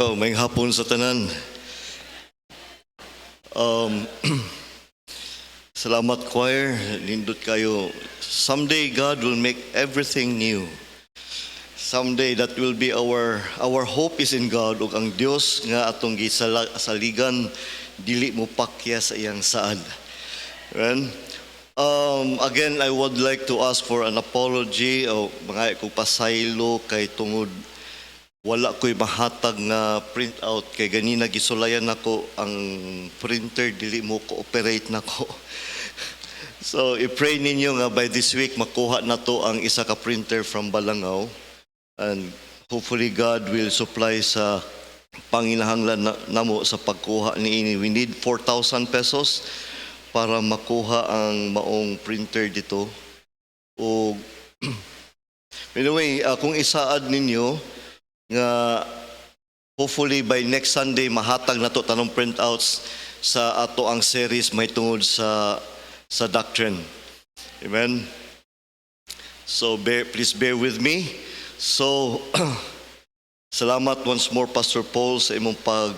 Oh, may hapon sa tanan. Um, Salamat choir, lindot kayo. Someday God will make everything new. Someday that will be our hope is in God, ug ang Dios nga atong gisaligan dili mo pakya sa iyang saad. Amen. Again, I would like to ask for an apology o mga kung pasaylo kay tungod wala ko'y mahatag na printout kay ganina gisulayan nako ang printer dili mo cooperate nako. So i-pray ninyo nga by this week makuha na to ang isa ka printer from Balangao, and hopefully God will supply sa panginahanglan namo sa pagkuha niini. We need 4,000 pesos para makuha ang maong printer dito. O anyway, kung isaad ninyo nga hopefully by next Sunday mahatag na to tanong printouts sa ato ang series may tungod sa doctrine. Amen. So please bear with me. So salamat once more Pastor Paul sa imong pag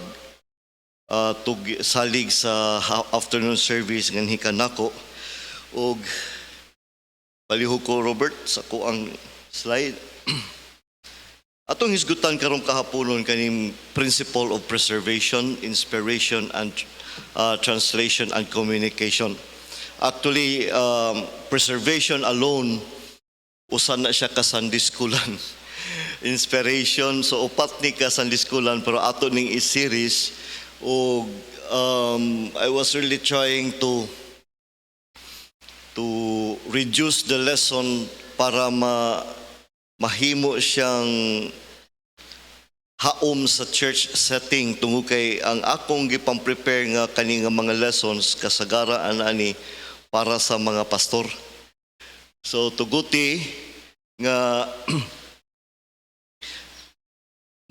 salig sa afternoon service nganhi kanako, og palihog ko Robert sa ko ang slide. Atong hisgutan karong kahaponon kaning principle of preservation, inspiration, and translation and communication. Actually, preservation alone, usan na siya ka Sunday schoolan. Inspiration, so upat ni ka Sunday schoolan, pero ato ning i-series, o I was really trying to reduce the lesson para mahimo siyang haom sa church setting tungod kay ang akong gipang-prepare nga kani nga mga lessons kasagaraan ani para sa mga pastor. So tuguti nga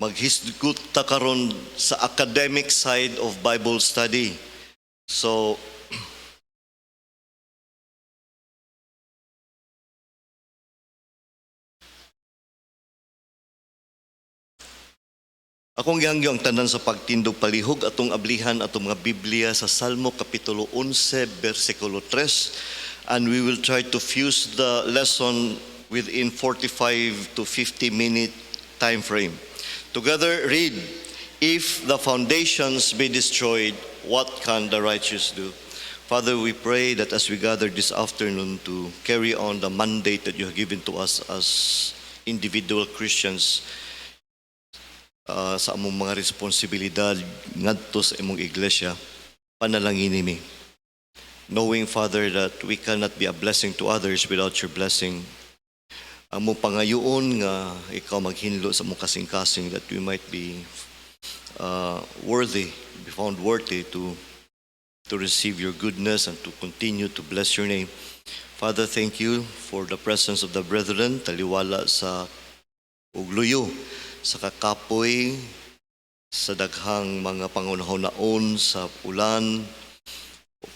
maghisgot ta karon sa academic side of Bible study. So akong gihangyo ang tanan sa pagtindog palihog atong ablihan atong mga Biblia sa Salmo Kapitulo 11, versikulo 3, and we will try to fuse the lesson within 45 to 50 minute time frame. Together read, "If the foundations be destroyed, what can the righteous do?" Father, we pray that as we gather this afternoon to carry on the mandate that you have given to us as individual Christians, sa among mga responsibilidad ngadto sa imong iglesia, panalangin mi. Knowing, Father, that we cannot be a blessing to others without your blessing. Among pangayoon nga ikaw maghinlo sa among kasing-kasing that we might be found worthy to receive your goodness and to continue to bless your name. Father, thank you for the presence of the brethren, taliwala sa ugluyo sa kakapoy, sa daghang mga pangunahon sa ulan.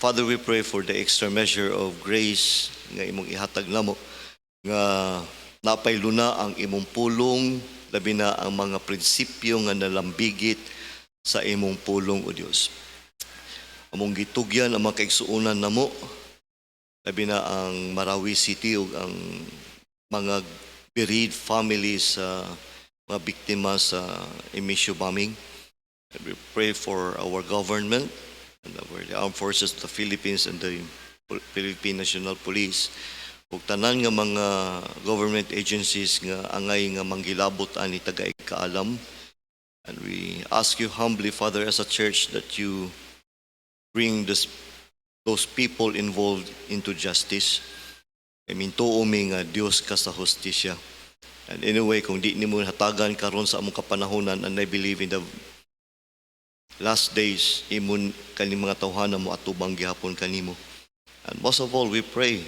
Father, we pray for the extra measure of grace nga imong ihatag namo, nga napay luna ang imong pulong, labi na ang mga prinsipyo nga nalambigit sa imong pulong, O Dios. Among gitugyan ang mga kaigsuonan namo, labi na ang Marawi City ug ang mga bereaved families sa mga biktima sa Emisio bombing. And we pray for our government and the armed forces of the Philippines and the Philippine National Police, ug tanan nga mga government agencies nga angay nga manggilabot ani taga-ikaalam. And we ask you humbly, Father, as a church, that you bring those people involved into justice. I mean, tuumi nga Dios ka sa hustisya. And anyway, kung di nimo hatagan karon sa among kapanahonan, and I believe in the last days, imon kani mga tawhanan mo atubang gihapon kanimo. And most of all, we pray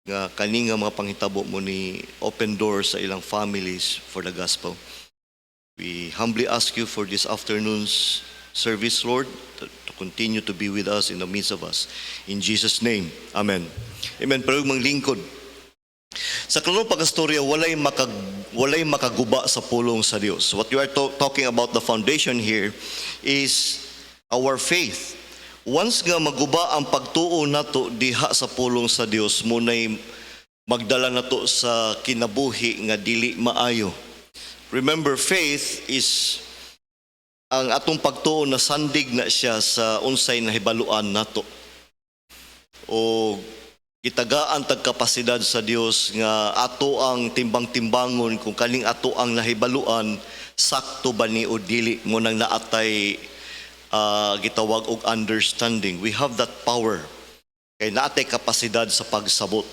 nga kani nga mga panghitabo mo ni open doors sa ilang families for the gospel. We humbly ask you for this afternoon's service, Lord, to continue to be with us in the midst of us. In Jesus' name, Amen. Amen. Pero manglingkod. Sa kanunong pagkastorya, walay makaguba sa pulong sa Dios. What you are talking about, the foundation here is our faith. Once nga maguba ang pagtuo nato diha sa pulong sa Dios, munay magdala nato sa kinabuhi nga dili maayo. Remember, faith is ang atong pagtuo na sandig na siya sa unsay nahibaluan nato. O gitagaan tag kapasidad sa Dios nga ato ang timbang-timbangon kung kaning ato ang nahibaluan, sakto ba ni o dili mo nang naatay gitawag og understanding. We have that power. Kay naatay kapasidad sa pagsabot.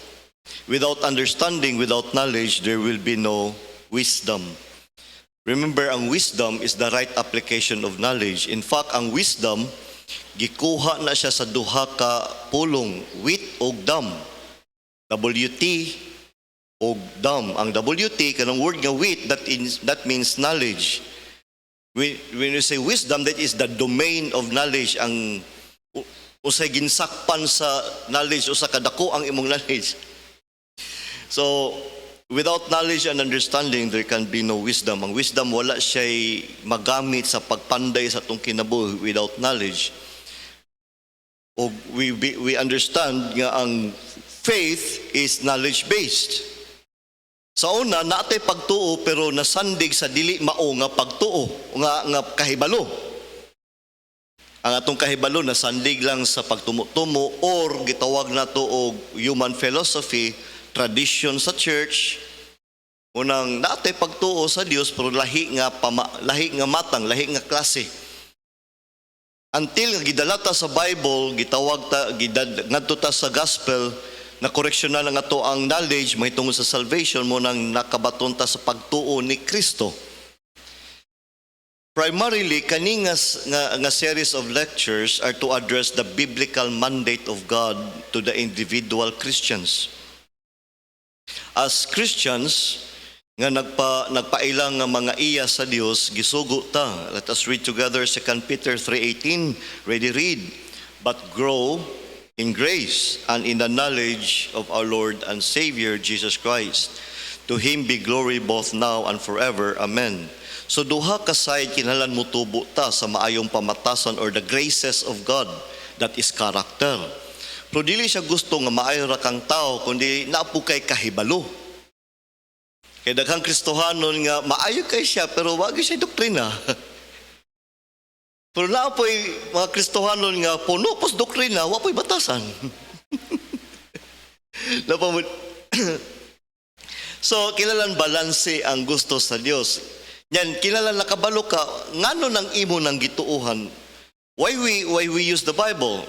Without understanding, without knowledge, there will be no wisdom. Remember, ang wisdom is the right application of knowledge. In fact, ang wisdom gikuha na siya sa duha ka pulong, wit o dam. WT o dam. Ang WT, kanang word nga wit, that means knowledge. When you say wisdom, that is the domain of knowledge. Ang usay ginsakpan sa knowledge, usa kadako ang imong knowledge. So, without knowledge and understanding, there can be no wisdom. Ang wisdom, wala siya'y magamit sa pagpanday sa itong kinabuhi without knowledge. O we understand nga ang faith is knowledge-based. Sa una, naatay pagtuo pero nasandig sa dili mao nga pagtuo, nga kahibalo. Ang atong kahibalo nasandig lang sa pagtumo-tumo or gitawag nato og human philosophy, tradition sa church. Unang naatay pagtuo sa Dios pero lahi nga matang, lahi nga klase. Until gidalata sa Bible, gitawag ta ngadto ta sa gospel, na koreksyon na lang ato ang knowledge mahitungod sa salvation mo nang nakabaton ta sa pagtuo ni Kristo. Primarily, kani nga series of lectures are to address the biblical mandate of God to the individual Christians. As Christians, nga nagpailang nga mga iya sa Dios, gisugo ta. Let us read together 2 Peter 3:18. Ready, read. But grow in grace and in the knowledge of our Lord and Savior Jesus Christ. To Him be glory both now and forever. Amen. So duha ka side kinahanglan mo tubo ta sa maayong pamatasan or the graces of God, that is character. Pero dili siya gusto nga maayo ra kang tao kundi naapo kay kahibalo. Kay daghang Kristohanon nga maayo kay siya pero wag siya doktrina. Pero naapoy mga Kristohanon nga puno pos doktrina, wa po'y batasan. So kilalan balanse ang gusto sa Dios. Yan, kilalan nakabalo ka ngano nang imo nang gituuhan. Why we use the Bible?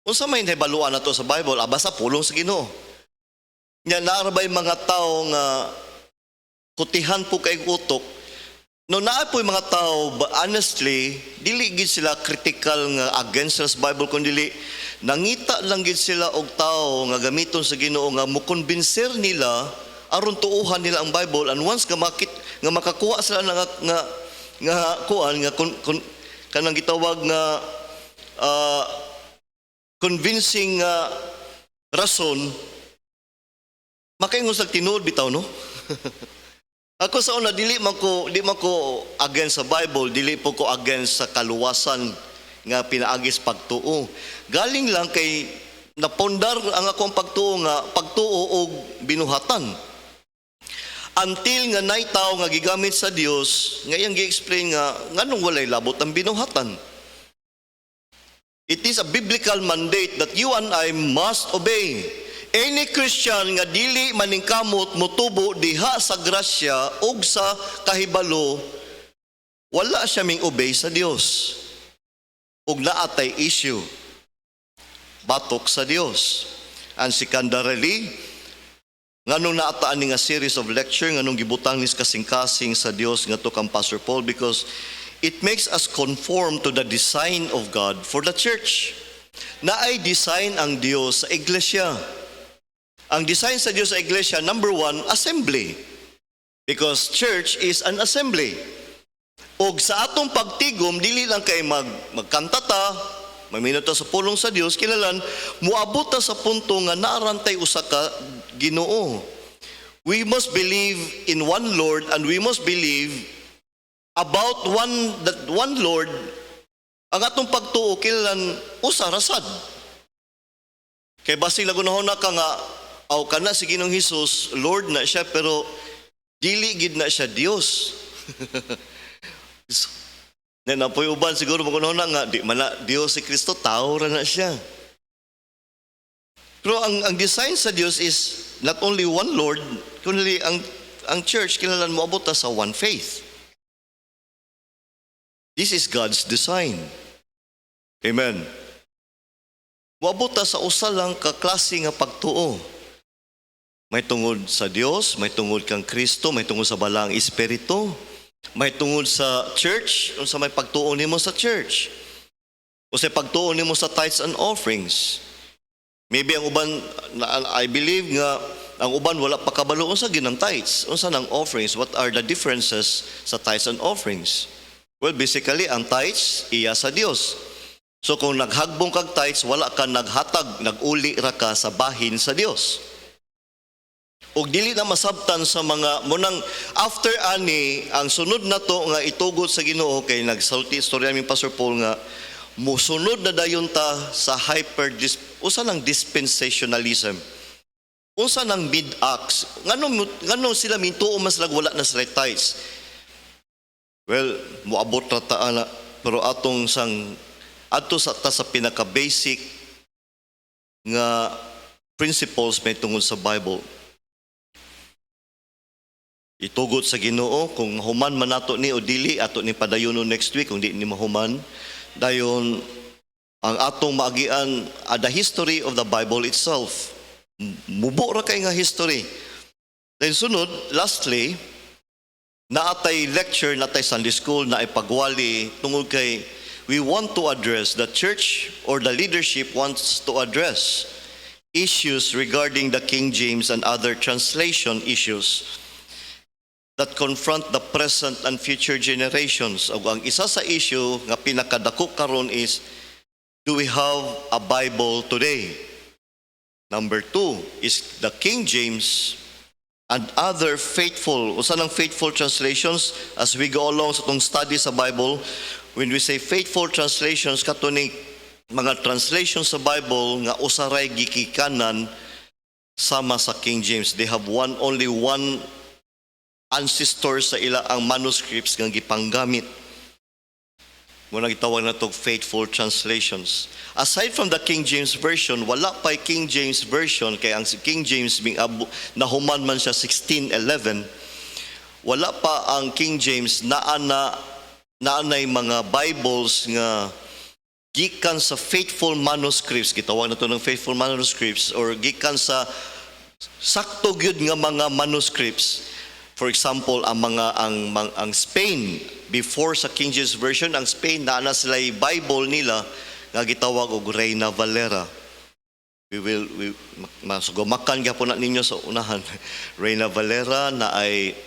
Unsa may nahibaluan nato sa Bible? Basta pulong sa Ginoo. Yan, naarabay mga tao nga kutihan po kay utok. No naapoy mga tao, but honestly, dili gid sila critical nga against sa Bible kun dili nangita lang gid sila og tao nga gamiton sa Ginoo nga mukonbinser nila aron tuuhan nila ang Bible, and once nga makakuha sila nga kuan nga kanang gitawag nga convincing rason, makaingon sa tinuod bitaw, no? Ako sa una, di man ko against sa Bible, dili po ko against sa kaluwasan nga pinaagis pagtuo. Galing lang kay napondar ang akong pagtuo og binuhatan. Until nga nay tao nga gigamit sa Dios, nga iyang gi-explain nga nganong walay labot ang binuhatan. It is a biblical mandate that you and I must obey. Any Christian nga dili maningkamot motubo diha sa grasya ug sa kahibalo, wala siya ming obey sa Dios. Ug naatay issue batok sa Dios. And secondarily, nganong naataan ni nga series of lecture nganong gibutang nis kasing-kasing sa Dios nga to kang Pastor Paul, because it makes us conform to the design of God for the church. Naay design ang Dios sa iglesia. Ang design sa Diyos sa iglesia, number one, assembly. Because church is an assembly. O sa atong pagtigom, dili lang kay magkantata, magminuto sa pulong sa Diyos, kilalan, muabot ta sa punto nga naarantay usa ka Ginoo. We must believe in one Lord, and we must believe about one Lord. Ang atong pagtuo kinahanglan usa rasad. Kay basig lagunahon na ka nga aw kana si Ginoong Hesus, Lord na siya pero dili gid na siya Dios. Na napoy uban siguro magunahon na nga di man na Dios si Kristo, tao ra na siya. Pero ang design sa Dios is not only one Lord, kundi ang church kinahanglan moabot sa one faith. This is God's design. Amen. Moabot sa usa lang ka klase nga pagtuo. May tungod sa Dios, may tungod kang Kristo, may tungod sa balang Espiritu, may tungod sa church, unsa may pagtuo nimo sa church. O sa pagtuo nimo sa tithes and offerings. Maybe ang uban, I believe nga, ang uban wala pa kabalo unsa ginang tithes, unsa nang offerings, what are the differences sa tithes and offerings? Well, basically, ang tithes, iya sa Dios. So kung naghagbong kag tithes, wala ka naghatag, naguli ra ka sa bahin sa Dios. O dili na masabtan sa mga, munang after ani, ang sunod na to nga itugot sa Ginoo, kay nagsalti, istorya namin Pastor Paul nga, musunod na dayon ta sa usa ng dispensationalism, usa ng mid-acts. Ngano sila mintuo mas wala na sila tithes? Well, moabot ra ta ana, pero atong ato sa pinaka-basic nga principles may tungod sa Bible. Itugot sa Ginoo kung mahuman man nato ni o dili, ato ni padayono next week kung di ni mahuman. Dayon ang atong maagian the history of the Bible itself. Mubo ra kay nga history. Then sunod, lastly, naatay lecture, naatay Sunday school, naay pagwali tungod kay we want to address, the church or the leadership wants to address issues regarding the King James and other translation issues that confront the present and future generations. O ang isa sa issue nga pinakadako karon is, do we have a Bible today? Number 2 is the King James and other faithful, usa ng faithful translations. As we go along sa itong study sa Bible, when we say faithful translations, katuning mga translations sa Bible nga usaray gikikanan sama sa King James. They have only one ancestor sa ila ang manuscripts nga gipanggamit. Muna gitawag na itong faithful translations. Aside from the King James Version, wala pa King James Version, kaya ang King James nahuman man siya 1611, wala pa ang King James naanay mga Bibles nga gikan sa faithful manuscripts, gitawag na ito ng faithful manuscripts, or gikan sa sakto gyud nga mga manuscripts. For example, ang Spain, before sa King James Version, ang Spain naana sila Bible nila nga gitawag og Reina Valera. Masugumakan gyapon na ninyo sa unahan. Reina Valera na ay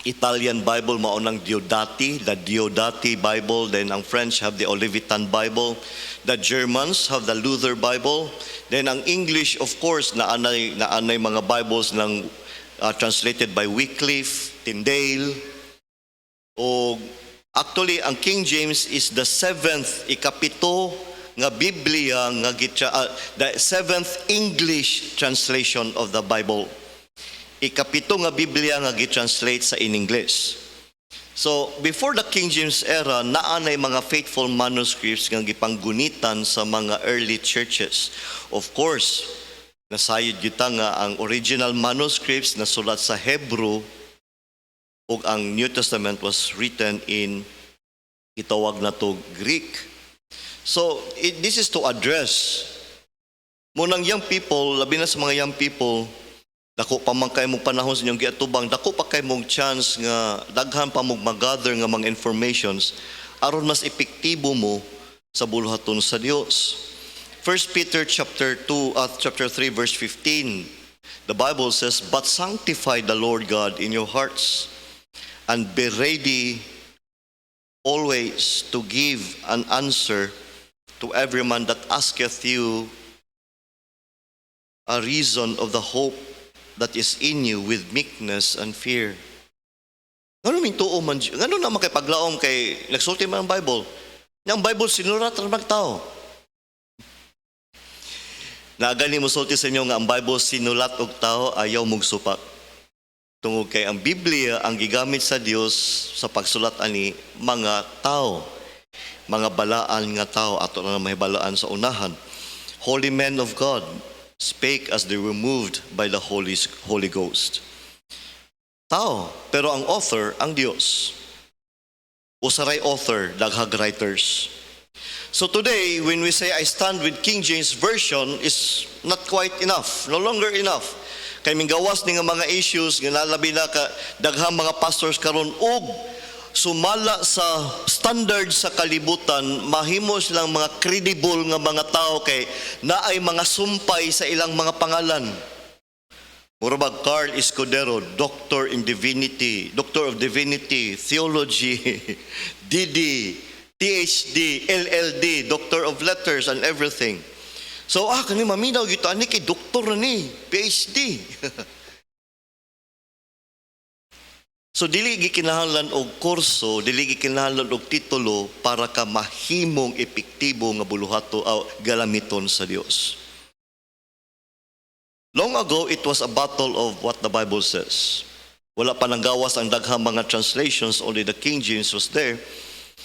Italian Bible, maunang Diodati, the Diodati Bible. Then ang French have the Olivetan Bible. The Germans have the Luther Bible. Then ang English, of course, naanay mga Bibles ng translated by Wycliffe, Tyndale. Actually, ang King James is the 7th, ikapito nga Biblia, the 7th English translation of the Bible. Ikapito nga Biblia nga gitranslate sa in English. So, before the King James era, naanay mga faithful manuscripts nga gipanggunitan sa mga early churches. Of course, nasayod kita nga ang original manuscripts na sulat sa Hebrew ug ang New Testament was written in itawag na to Greek. So this is to address munang young people, labi na sa mga young people, dako pa man kay mong panahon sa inyong giatubang, dako pa kay mong chance nga daghan pa mong mag-gather nga mga informations aron mas epektibo mo sa buluhaton sa Dios. 1 Peter chapter 3 verse 15, the Bible says, "But sanctify the Lord God in your hearts, and be ready always to give an answer to every man that asketh you a reason of the hope that is in you with meekness and fear. Ngano min tuo man, ngano na makipaglaom kay nagsulti man ang Bible. Ang Bible sinurat ra magtao. Naagani mo sulti sa inyo nga ang Bible sinulat og tao ayaw mong supak. Tungod kay ang Biblia ang gigamit sa Dios sa pagsulat ani mga tao, mga balaan nga tao ato na mahibalaan sa unahan. Holy men of God spake as they were moved by the Holy Ghost. Tao, pero ang author ang Dios. Usaray author, daghang writers. So today, when we say I stand with King James Version, is not quite enough, no longer enough. Kay minggawas ni nga mga issues nga nalabi na ka daghang mga pastors karon og sumala sa standard sa kalibutan, mahimo silang mga credible nga mga tao kay naay mga sumpay sa ilang mga pangalan. Murabag Carl Escudero, Doctor of Divinity, Theology, DD, PhD, LLD, Doctor of Letters and everything. So kani maminaw gito ani kay doktor na ni, PhD. So dili gikinahanglan og kurso, dili gikinahanglan og titulo para ka mahimong epektibo nga buluhato o galamiton sa Dios. Long ago, it was a battle of what the Bible says. Wala pa nang gawas ang daghang mga translations, only the King James was there.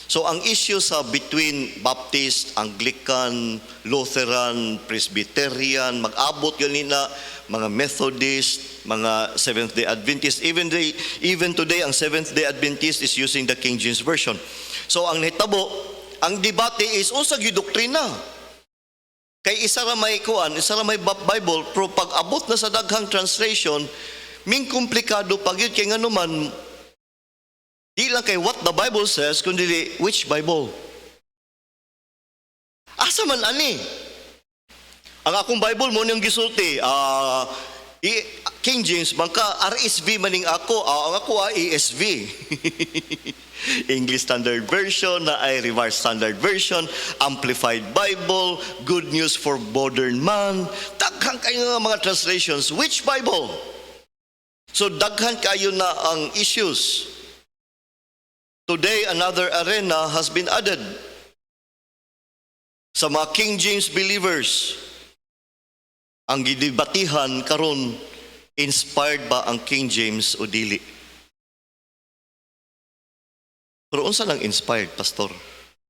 So ang issue sa between Baptist, Anglican, Lutheran, Presbyterian, mag-abot yun na mga Methodist, mga Seventh-day Adventist. Even today, ang Seventh-day Adventist is using the King James Version. So ang nahitabo, ang debate is unsa gyud doktrina. Kay isa ra may Bible, pero pag abot na sa daghang translation, ming komplikado pag yun kay ngano man, di lang kay what the Bible says, kundi which Bible. Asa man ani? Ang akong Bible mo niyang gisulti, King James, bangka RSV maning ako, ang ako ESV. English Standard Version, na ay Revised Standard Version, Amplified Bible, Good News for Modern Man, daghan kayo nga mga translations. Which Bible? So daghan kayo na ang issues. Today, another arena has been added. Sa mga King James believers, ang gidebatihan karon, inspired ba ang King James o dili? Pero unsa lang inspired, pastor?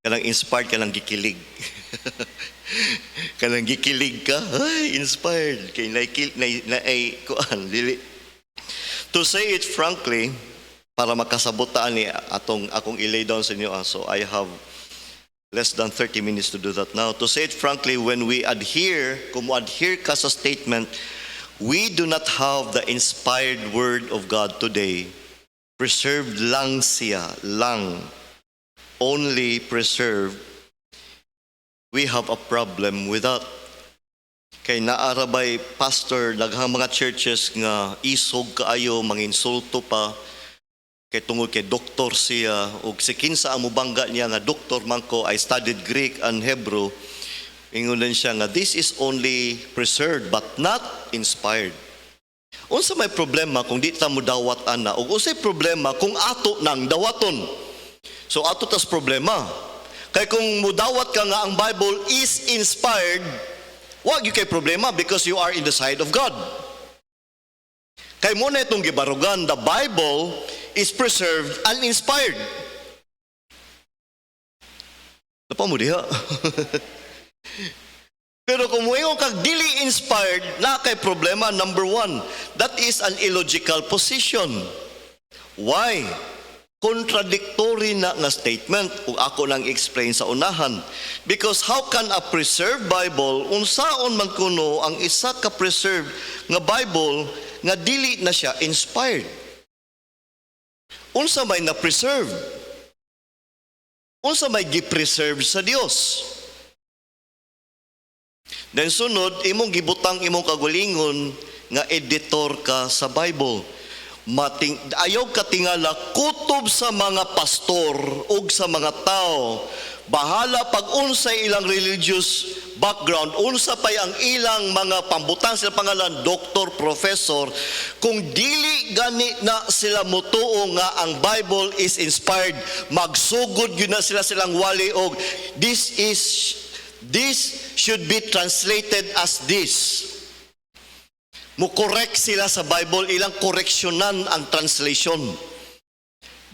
Kanang inspired, kanang gikilig. Kanang gikilig ka, ay, inspired. Kay dili. To say it frankly, para makasabutaan ni akong ilay down sa inyo, so I have less than 30 minutes to do that now. To say it frankly, when we adhere, kung adhere ka sa statement, we do not have the inspired word of God today. Preserved lang siya, lang. Only preserved. We have a problem with that. Kay naarabay pastor, daghang mga churches nga isog kaayo, manginsulto pa. Kay tungod kay doktor siya, o si kinsa ang mubangga niya nga doktor man ko, I studied Greek and Hebrew. Ingunan siya nga, this is only preserved but not inspired. Unsa may problema kung di ta mo dawat ana, o unsay problema kung ato nang dawaton. So ato tas problema. Kay kung mudawat ka nga ang Bible is inspired, wag yung kay problema because you are in the side of God. Kay mo na itong gibarugan, the Bible is preserved and inspired. Napa mo diha? Pero kung moingon kag dili inspired, na kay problema number one. That is an illogical position. Why? Contradictory na nga statement, ug ako nang explain sa unahan. Because how can a preserved Bible, unsaon man kuno ang isa ka preserved nga Bible nga dili na siya inspired? Unsa may na preserve? Unsa may gi-preserve sa Dios? Then sunod, imong gibutang imong kagulingon nga editor ka sa Bible. ayaw katingala kutob sa mga pastor ug sa mga tao. Bahala pag unsay ilang religious background, unsa pay ang ilang mga pambutang sila pangalan, doktor, professor, kung dili gani na sila mutuo nga ang Bible is inspired, magsugod gyud na sila silang wali og this should be translated as this. Mo-correct sila sa Bible, ilang koreksyonan ang translation.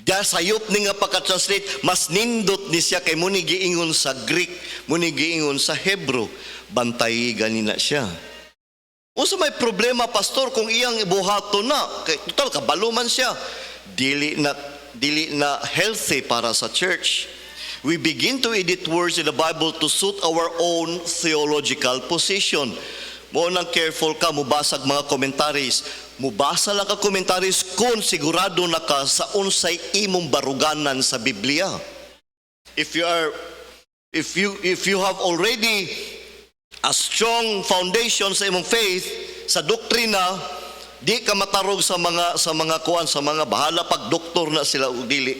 Diya sayop ni nga pagka-translate, mas nindot ni siya kay muni giingon sa Greek, muni giingon sa Hebrew. Bantay ganina siya. Unsa may problema, pastor, kung iyang ibuhato na, kay total kabalo man siya. Dili na healthy para sa church. We begin to edit words in the Bible to suit our own theological position. Mo nang careful ka, mubasag mga commentaries. Mubasa lang ka commentaries kung sigurado na ka sa unsay imong baruganan sa Biblia. If you have already a strong foundation sa imong faith, sa doktrina, di ka matarog sa mga bahala pag doktor na sila o dili.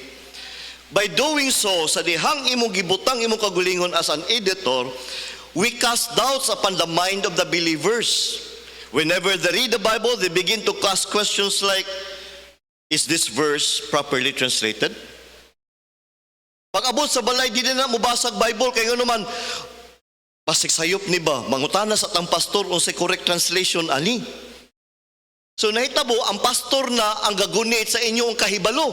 By doing so, sa dihang imong gibutang imong kagulingon as an editor, we cast doubts upon the mind of the believers. Whenever they read the Bible, they begin to ask questions like, is this verse properly translated? Pag abot sa balay, di na mubasag Bible, kaya nga naman, pasigsayop ni ba, mangutana sa tang pastor o sa correct translation, ani? So nahitabo, ang pastor na ang gagunit sa inyong kahibalo.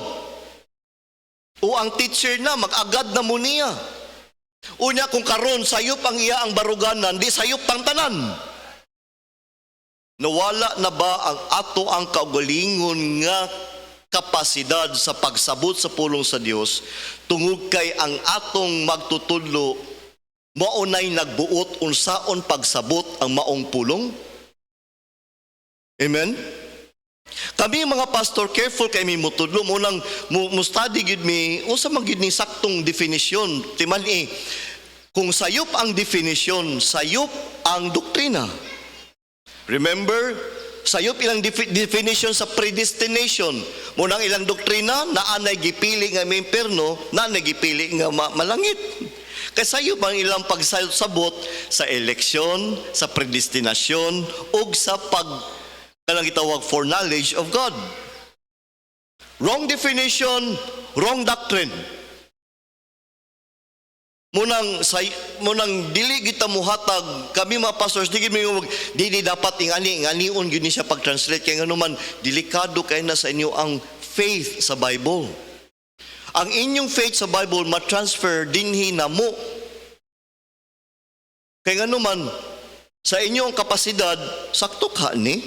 O ang teacher na, mag-agad na mo niya. Unya kung karon sayop ang iya ang baruganan, di sayop tang tanan. Nawala na ba ang ato ang kaugalingon nga kapasidad sa pagsabot sa pulong sa Dios tungod kay ang atong magtutudlo maunay nagbuot unsaon pagsabot ang maong pulong? Amen. Kami mga pastor, careful kay mi mutudlo mo nang mo study gid mi unsa man gid ni saktong definition timan kung sayop ang definition, sayop ang doktrina. Remember, sayop ilang definition sa predestination. Mo nang ilang doktrina naa nay gipili nga may impierno, naa nay gipili nga malangit. Kay sayop ang ilang pagsabot sa eleksyon, sa predestinasyon ug sa kanang gitawag foreknowledge of God. Wrong definition, wrong doctrine. Munang dili kita muhatag kami mga pastors di dapat inganion gyud ni siya pag-translate kay nganuman delikado kay na sa inyo ang faith sa Bible. Ang inyong faith sa Bible ma-transfer dinhi namo. Kay nganuman sa inyong kapasidad, sakto ka ni,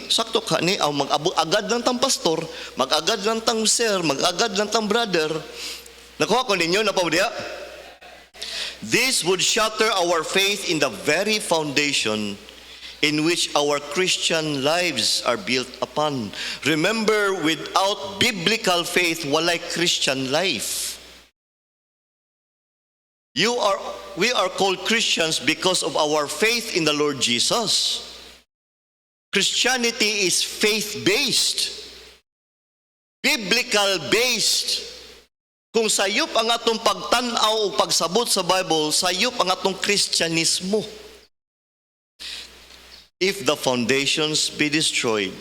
ang mag-agad lang tang pastor, mag-agad lang tang sir, mag-agad lang tang brother. Nakuha ko ninyo, napaudiya? This would shatter our faith in the very foundation in which our Christian lives are built upon. Remember, without biblical faith, walay Christian life. We are called Christians because of our faith in the Lord Jesus. Christianity is faith-based, biblical-based. Kung sayop ang atong pagtanaw o pagsabot sa Bible, sayop ang atong Kristyanismo. If the foundations be destroyed,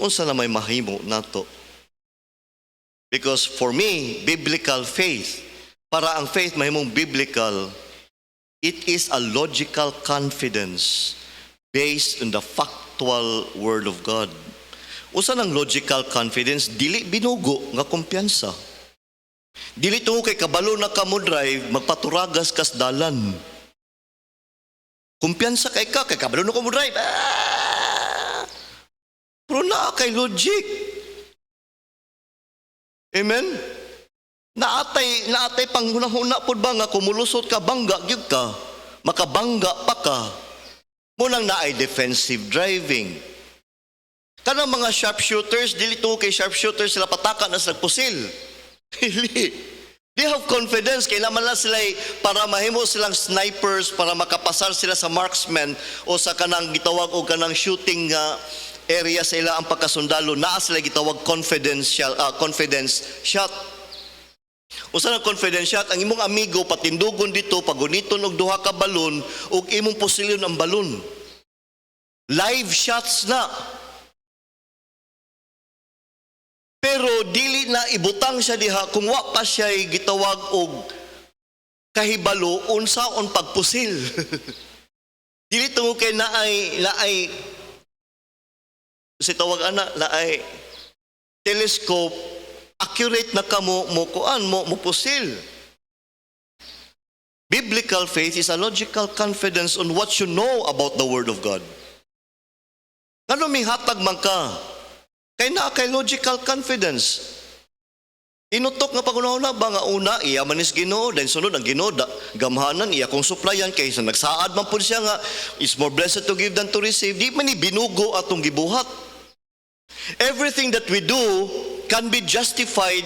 unsa na may mahimo nato? Because for me, biblical faith, para ang faith mahimong biblical, it is a logical confidence based on the factual Word of God. Usa ng logical confidence, dili binugo nga kumpiyansa. Dili tungo kay kabalo na ka mo drive, magpaturagas kas dalan. Kumpiyansa kay kabalo na ka mo drive. Pero naa kay logic. Amen? Naatay panghuna-huna po ba nga kumulusot ka, bangga gyud ka, makabangga pa ka. Munang naay defensive driving. Kanang mga sharpshooters, dili tungo kay sharpshooters sila pataka na sa pusil. They have confidence kay naman lang sila para mahimo silang snipers para makapasar sila sa marksman o sa kanang gitawag o kanang shooting area sa ila ang pagkasundalo, naa sila gitawag confidence shot. Usa na confidence shot, ang imong amigo patindugon dito, paguniton og duha ka balon, ug imong pusilyon ang balon. Live shots na. Pero dili na ibutang siya diha kung wa pa siya gitawag og kahibalo unsaon pagpusil. Dili tungo kay naay si tawag ana naay telescope, accurate na kamo mo pusil. Biblical faith is a logical confidence on what you know about the Word of God. Ngano mihatag man ka? Kay na kay logical confidence. Inutok nga pagunahuna ba nga una iya manis Ginoo, then sunod ang Ginoo gamhanan iya kung supplyan kay sa nagsaad man pud siya nga is more blessed to give than to receive. Di man ni binugo atong gibuhat. Everything that we do can be justified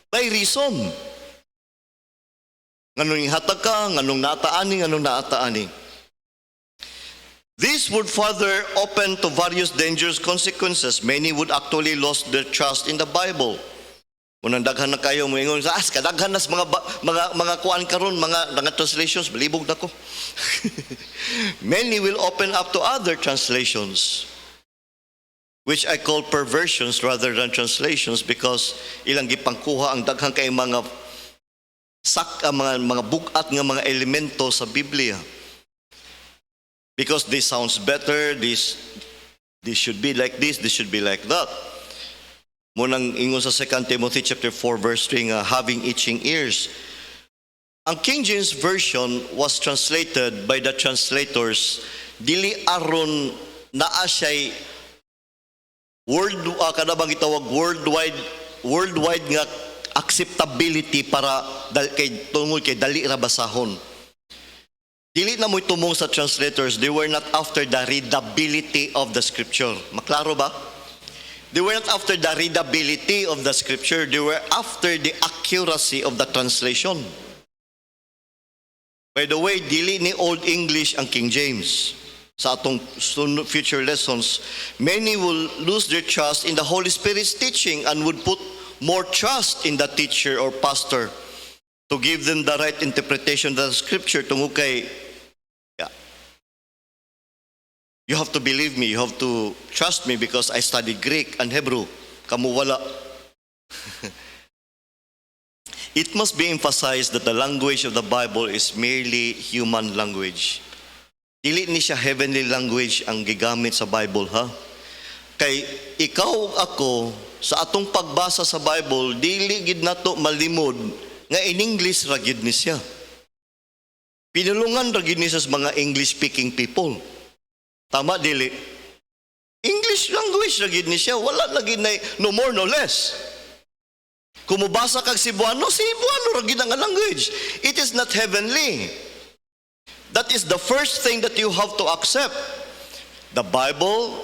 by reason. Nganong ihatag ka, nganong naataani. This would further open to various dangerous consequences. Many would actually lost their trust in the Bible. Unang daghan na kayo moingon sa kadaghan nas mga kuan karon mga translations balibog nako. Many will open up to other translations, which I call perversions rather than translations, because ilang gipangkuha ang daghang kay mga mga bugat nga mga elemento sa Biblia. Because this sounds better, this should be like this should be like that. Munang ingon sa 2 Timothy chapter 4 verse 3 nga having itching ears. Ang King James Version was translated by the translators dili aron naa siya'y kadabang gitawag worldwide nga acceptability para tungod kay dali ra basahon. Dili na mo'y tumong sa translators, they were not after the readability of the scripture. Maklaro ba? They were not after the readability of the scripture, they were after the accuracy of the translation. By the way, dili ni Old English ang King James. Sa atong future lessons, many will lose their trust in the Holy Spirit's teaching and would put more trust in the teacher or pastor to give them the right interpretation of the scripture. Tungod kay, you have to believe me, you have to trust me because I studied Greek and Hebrew. Kamu wala. It must be emphasized that the language of the Bible is merely human language. Dili ni siya heavenly language ang gigamit sa Bible, ha? Kay ikaw ako sa atong pagbasa sa Bible, dili gid nato malimod nga in English ra gid ni siya. Pinulungan ra gid ni sa mga English speaking people. Tama dili? English language ra gid ni siya, wala lagi na no more no less. Kung mubasa kag Cebuano ra gid ang language. It is not heavenly. That is the first thing that you have to accept. The Bible,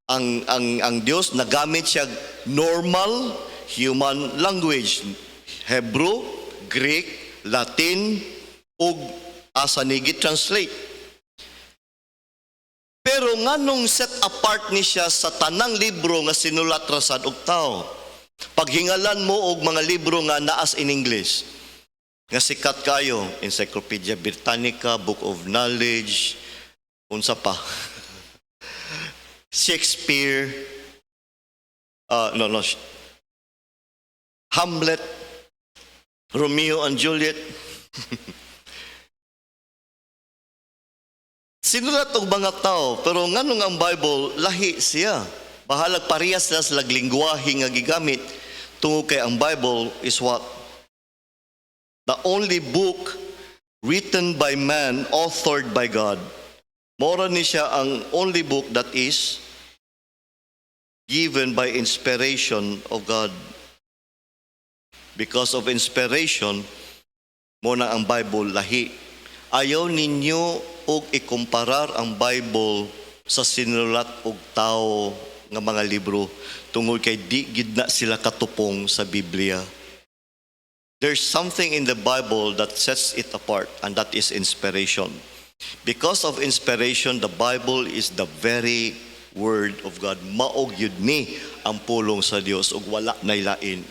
ang Dios nagamit siya normal human language. Hebrew, Greek, Latin, ug asa nigi translate. Pero nganong set apart ni siya sa tanang libro nga sinulat ra sad og tao? Paghingalan mo og mga libro nga naas in English, nga sikat kayo, Encyclopedia Britannica, Book of Knowledge, unsa pa? Shakespeare, Hamlet, Romeo and Juliet. Sinulat og mga tao, pero nganong ang Bible lahi siya. Bahalag parehas sila sa lingwahe nga gigamit. Tungod kay ang Bible is what? The only book written by man, authored by God. Mora ni siya ang only book that is given by inspiration of God. Because of inspiration, mo na ang Bible lahi. Ayaw ninyo og ikumparar ang Bible sa sinulat og tao nga mga libro tungod kay di gid na sila katupong sa Biblia. There's something in the Bible that sets it apart, and that is inspiration. Because of inspiration, the Bible is the very Word of God. Maog yun ni ang pulong sa Dios ug wala nay lain.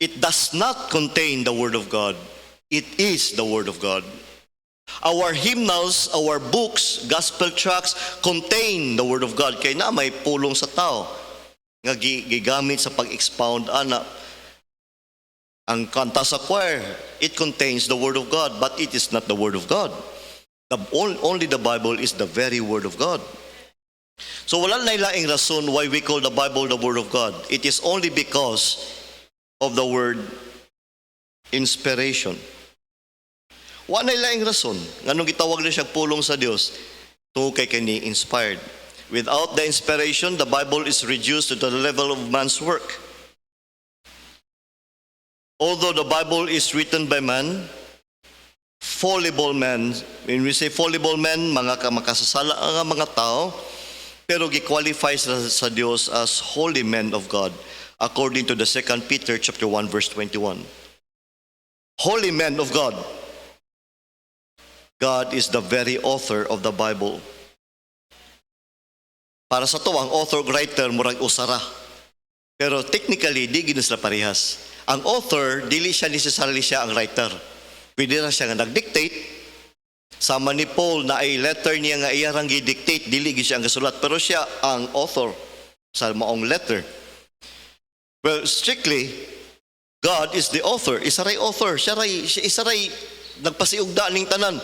It does not contain the Word of God. It is the Word of God. Our hymnals, our books, gospel tracts contain the Word of God. Kaya na may pulong sa tao nga gigamit sa pag-expound ana. Ang kanta sa choir, it contains the Word of God, but it is not the Word of God. Only the Bible is the very Word of God. So wala na ilaing rason why we call the Bible the Word of God. It is only because of the word inspiration. Wala na ilaing rason nganong gitawag na siya pulong sa Dios tungod kay kini inspired. Without the inspiration, the Bible is reduced to the level of man's work. Although the Bible is written by man, fallible men, when we say fallible men, mga makasasala ang mga tao, pero gi-qualify sa Dios as holy men of God, according to the 2 Peter chapter 1 verse 21. Holy men of God. God is the very author of the Bible. Para sa to, ang author writer murag usara. Pero technically, di gina sila parehas. Ang author, dili siya necessarily siya ang writer. Pwede na siya nga nag-dictate. Sama ni Paul na ay letter niya nga iyarang gi-dictate, dili gid siya ang gasulat. Pero siya ang author sa maong letter. Well, strictly, God is the author. Isaray author. Isaray nagpasiugda ning tanan.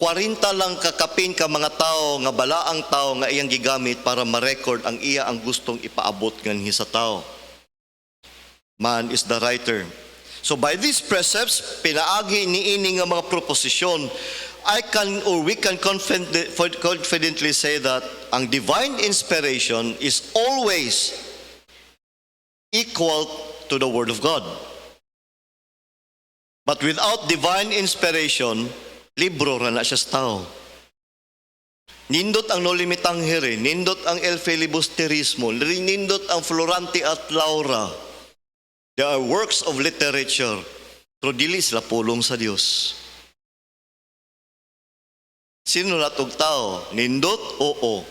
40 lang kakapin ka mga tao nga balaang tao nga iyang gigamit para ma-record ang iya ang gustong ipaabot nganhi sa tao. Man is the writer. So by these precepts, pinaagi niini nga mga proposisyon, we can confidently say that ang divine inspiration is always equal to the Word of God. But without divine inspiration, libro ra na siya sa tao. Nindot ang Nolimitangere, nindot ang El Filibusterismo, nindot ang Florante at Laura. They are works of literature, pero dili sila pulong sa Dios. Sino natog tao? Nindot? Oo.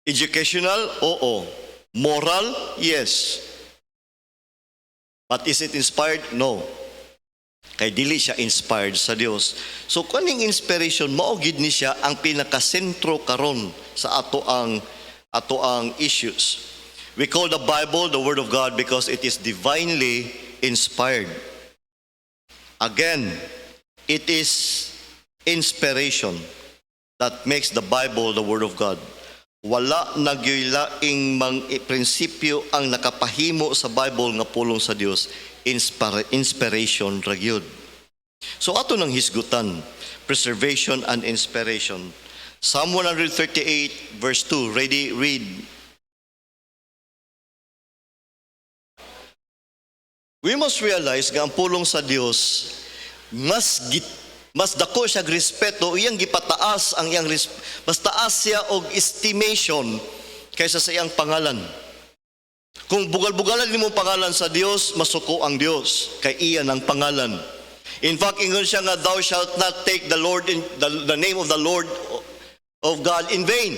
Educational? Oo. Moral? Yes. But is it inspired? No. Kay dili siya inspired sa Dios. So kuning inspiration mao gid ni siya ang pinakasentro karon sa ato ang issues. We call the Bible the Word of God because it is divinely inspired. Again, it is inspiration that makes the Bible the Word of God. Wala nagyulaing prinsipyo ang nakapahimo sa Bible nga pulong sa Dios. Inspiration ra gyud. So ato nang hisgutan, preservation and inspiration. Psalm 138 verse 2. Ready, read. We must realize nga ang pulong sa Dios mas dako siya respeto, iyang gipataas ang iyang mas taas siya og estimation kaysa sa iyang pangalan. Kung bugal-bugalan nimo pangalan sa Dios, masuko ang Dios kay iya ng pangalan. In fact, ingon siya nga, thou shalt not take the name of the Lord of God in vain.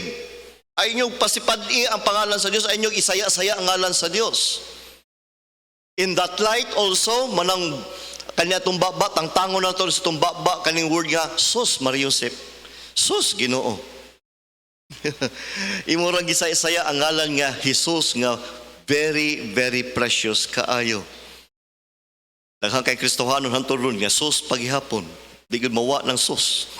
Ay inyong pasipad-i ang pangalan sa Dios, ay inyong isaya-saya ang ngalan sa Dios. In that light also, manang kanya tumbaba, tangtangon na ito sa tumbaba, kaning word nga, sus, Mariusip. Sus, Ginoo. Imurang gisaya-saya ang ngalan nga, Jesus nga, very, very precious kaayo. Daghang kay Kristohanon hanturon nga, sus, paghihapon. Di gud mawa ng sus.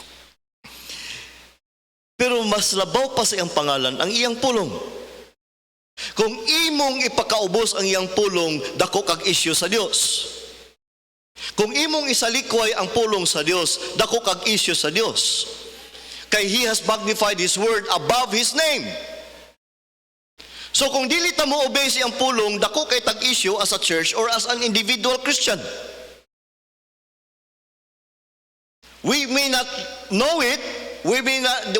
Pero mas labaw pa sa iyang pangalan, ang iyang pulong. Kung imong ipakaubos ang iyang pulong, dako kag isyu sa Dios. Kung imong isalikway ang pulong sa Dios, dako kag isyu sa Dios. Kay He has magnified His word above His name. So kung dili ta mo obey siyang pulong, dako kay tag issue as a church or as an individual Christian. We may not know it, we may not,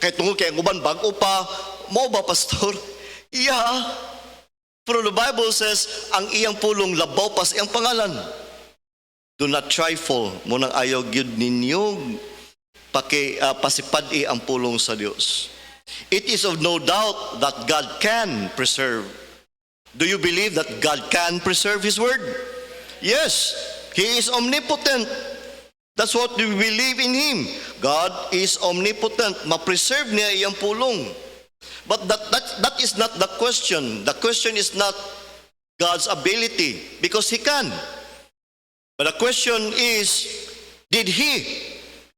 kay tungod kay uban bag-o pa, mo ba pastor? Yeah. Pero the Bible says, ang iyang pulong labaw pa sa iyang pangalan. Do not trifle, munang ayaw gyud ninyo pasipad-i ang pulong sa Dios. It is of no doubt that God can preserve. Do you believe that God can preserve His Word? Yes. He is omnipotent. That's what we believe in Him. God is omnipotent. Ma-preserve niya iyang pulong. But that is not the question. The question is not God's ability, because He can. But the question is, did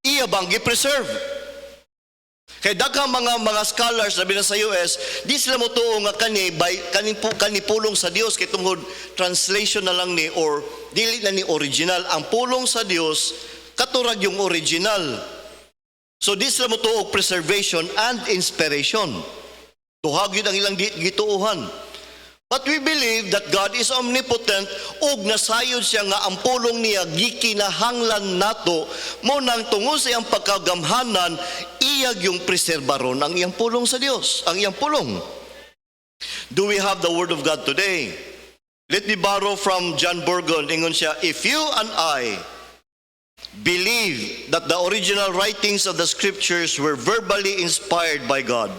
iya bang gi-preserve? Kay daghang mga scholars labi na sa US, di sila motuo nga kani pulong sa Dios kay tungod translation na lang ni or dili na ni original. Ang pulong sa Dios katurag yung original. So di sila motuo og preservation and inspiration. Tuhag yun ang ilang gituuhan. But we believe that God is omnipotent ug nasayod siya nga ang pulong niya gikinahanglan nato mo nang tungod sa iyang pagkagamhanan iyag yung preserbaron ang iyang pulong sa Dios, ang iyang pulong. Do we have the Word of God today? Let me borrow from John Burgon. Ingon siya, if you and I believe that the original writings of the Scriptures were verbally inspired by God,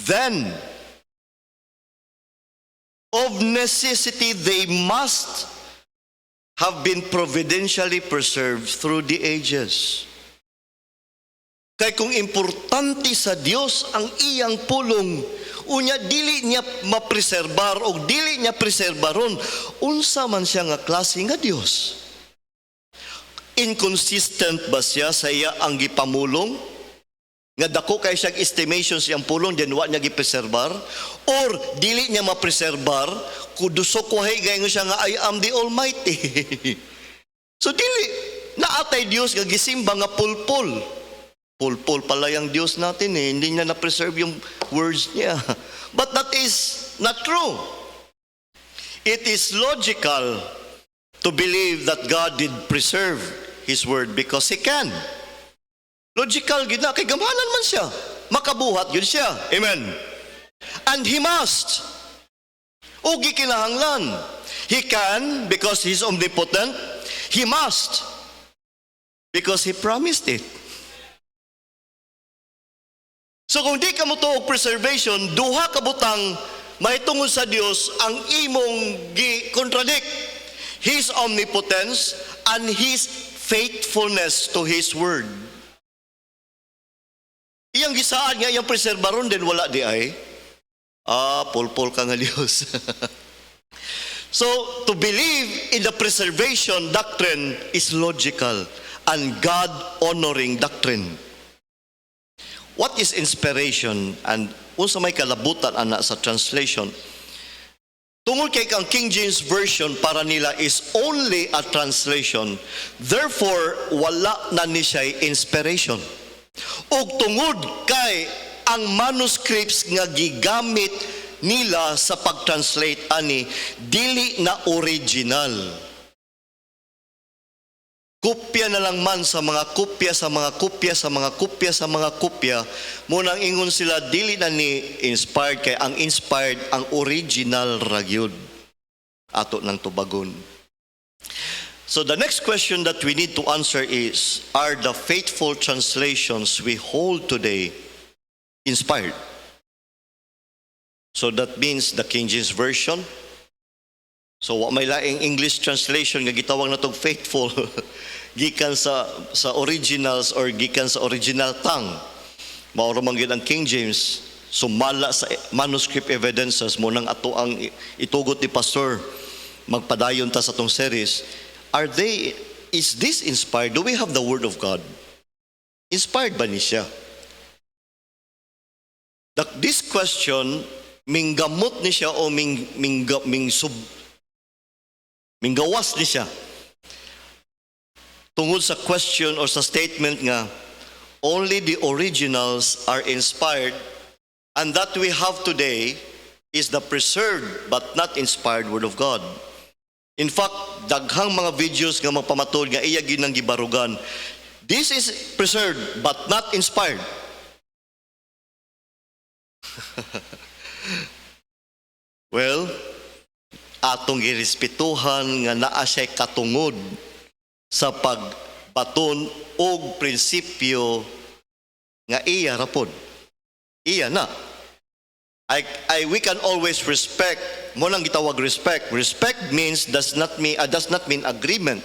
then of necessity, they must have been providentially preserved through the ages. Kaya kung importante sa Dios ang iyang pulong, unya dili niya mapreserbar o dili niya preserbaron, unsa man siya nga klase nga Dios. Inconsistent ba siya sa iya ang gipamulong? Nga dako kay siyang estimation siyang pulong din wa niya gipreserbar or dili niya mapreserbar kudusok ko hay gayon siya nga I am the Almighty. So dili naatay Dios nga gisimba nga pulpul pala yung Dios natin hindi niya na-preserve yung words niya. But that is not true. It is logical to believe that God did preserve His word because He can. Logical gid na kay gamhanan man siya. Makabuhat gyud siya. Amen. And He must. O gikinahanglan. He can because He's omnipotent. He must because He promised it. So kung di ka mo tuog preservation, duha ka butang mahitungod sa Dios ang imong gi-contradict. His omnipotence and His faithfulness to His word. Iyang gisaan nga iyang preserbaron din wala di ay. Pulpul ka nga Dios. So, to believe in the preservation doctrine is logical and God-honoring doctrine. What is inspiration? And unsa may kalabutan ana sa translation? Tungod kay ang King James Version para nila is only a translation. Therefore, wala na ni siya inspiration. Og tungod kay ang manuscripts nga gigamit nila sa pag-translate ani dili na original. Kopya na lang man sa mga kopya sa mga kopya sa mga kopya sa mga kopya mo nang ingon sila dili na ni inspired kay ang inspired ang original ra gyud ato nang tubagon. So the next question that we need to answer is, are the faithful translations we hold today inspired? So that means the King James Version. So wa may laing English translation nga gitawag natong faithful gikan sa originals or gikan sa original tongue. Mao ra man gyud ang King James sumala sa manuscript evidences mo nang ato ang itugot ni pastor magpadayon ta sa tong series. Is this inspired? Do we have the Word of God? Inspired ba ni siya? This question, minggamot ni siya o minggawas ni siya. Tungod sa question or sa statement nga, only the originals are inspired and that we have today is the preserved but not inspired Word of God. In fact, daghang mga videos nga magpamatod nga iya ginang gibarugan. This is preserved but not inspired. Well, atong girespetuhan nga naa siya katungod sa pagbaton og prinsipyo nga iya rapod. Iya na. We can always respect. Mo nang gitawag respect. Respect means does not mean agreement.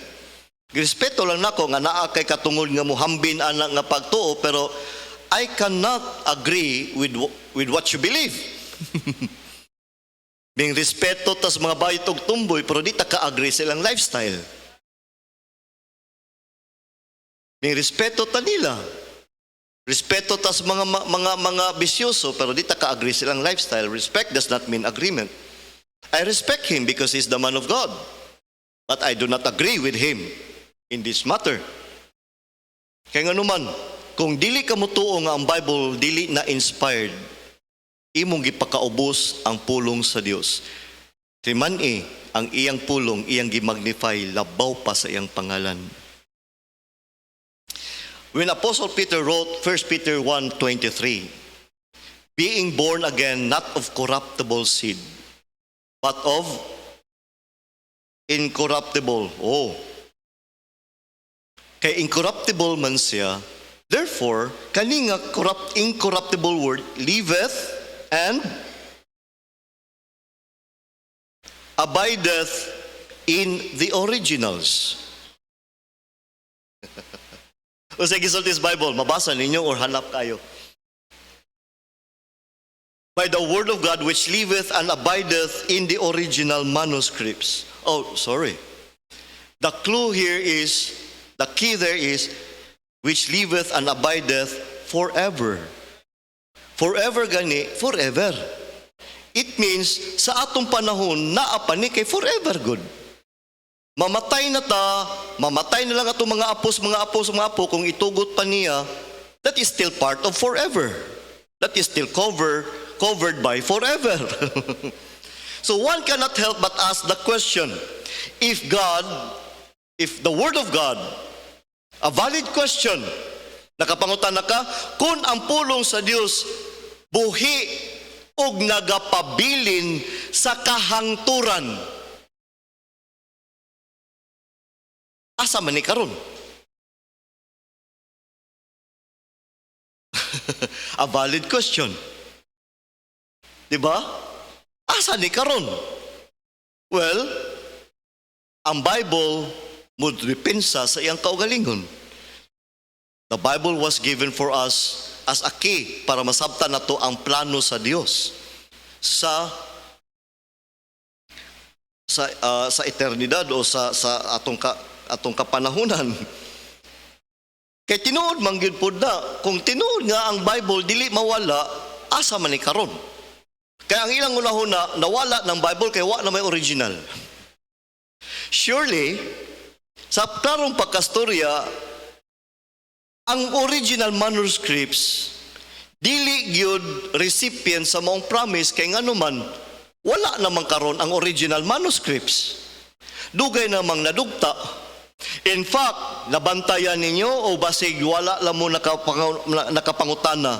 Respeto lang nako nga naa kay katungod nga muhambin ana nga pagtuo, pero I cannot agree with what you believe. Bing respeto tas mga bayot og tumboy pero di ta ka-agree silang lifestyle. Bing respeto ta nila. Respeto tas mga bisyoso pero di ta ka-agree silang lifestyle. Respect does not mean agreement. I respect him because he's the man of God. But I do not agree with him in this matter. Kaya nga naman, kung dili ka mutuo nga ang Bible dili na inspired, imong gipakaubos ang pulong sa Dios. Timani ang iyang pulong, iyang gimagnify, labaw pa sa iyang pangalan. When Apostle Peter wrote 1 Peter 1:23, being born again not of corruptible seed, but of incorruptible. Kay incorruptible man siya, therefore, kani nga incorruptible word liveth and abideth in the originals. O sa gisultis Bible, mabasa ninyo or hanap kayo. By the word of God which liveth and abideth in the original manuscripts. Oh, sorry. The key there is, which liveth and abideth forever. Forever gani, forever. It means, sa atong panahon, naa pa ni kay forever good. Mamatay na lang atong mga apo, kung itugot pa niya, that is still part of forever. That is still covered by forever. So one cannot help but ask the question, if the Word of God, a valid question, nakapangutan na ka, kung ang pulong sa Dios buhi og nagapabilin sa kahangturan, asa man ni karon? A valid question. Diba? Asa ni karon? Well, ang Bible mo depensa sa iyang kaugalingon. The Bible was given for us as a key para masabtan nato ang plano sa Dios sa eternidad o sa atong kapanahunan. Kay tinuod man gyud pod na, kung tinuod nga ang Bible dili mawala, asa man ni karon? Kaya ang ilang unahuna nawala ng Bible kay wa na may original. Surely sa klarong pagkastorya, ang original manuscripts dili gyud recipient sa maong promise kay nganuman wala namang karon ang original manuscripts. Dugay namang nadugta. In fact, nabantayan ninyo o basig wala lang mo nakapangutana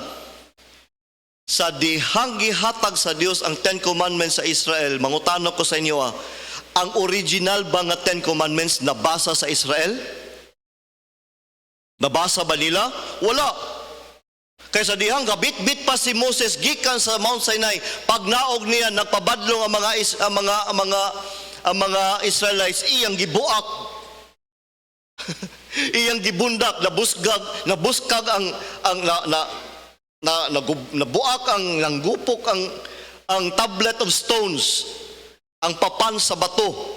sa dihang gihatag sa Dios ang Ten Commandments sa Israel. Mangutano ko sa inyo ang original ba nga Ten Commandments nabasa sa Israel? Nabasa ba nila? Wala. Kaysa dihang gabit-bit pa si Moses gikan sa Mount Sinai, pagnaog niya nagpabadlong ang mga Israelites iyang gibuak. Iyang gibundak, nabuskag nabuak ang nanggupok ang tablet of stones, ang papan sa bato.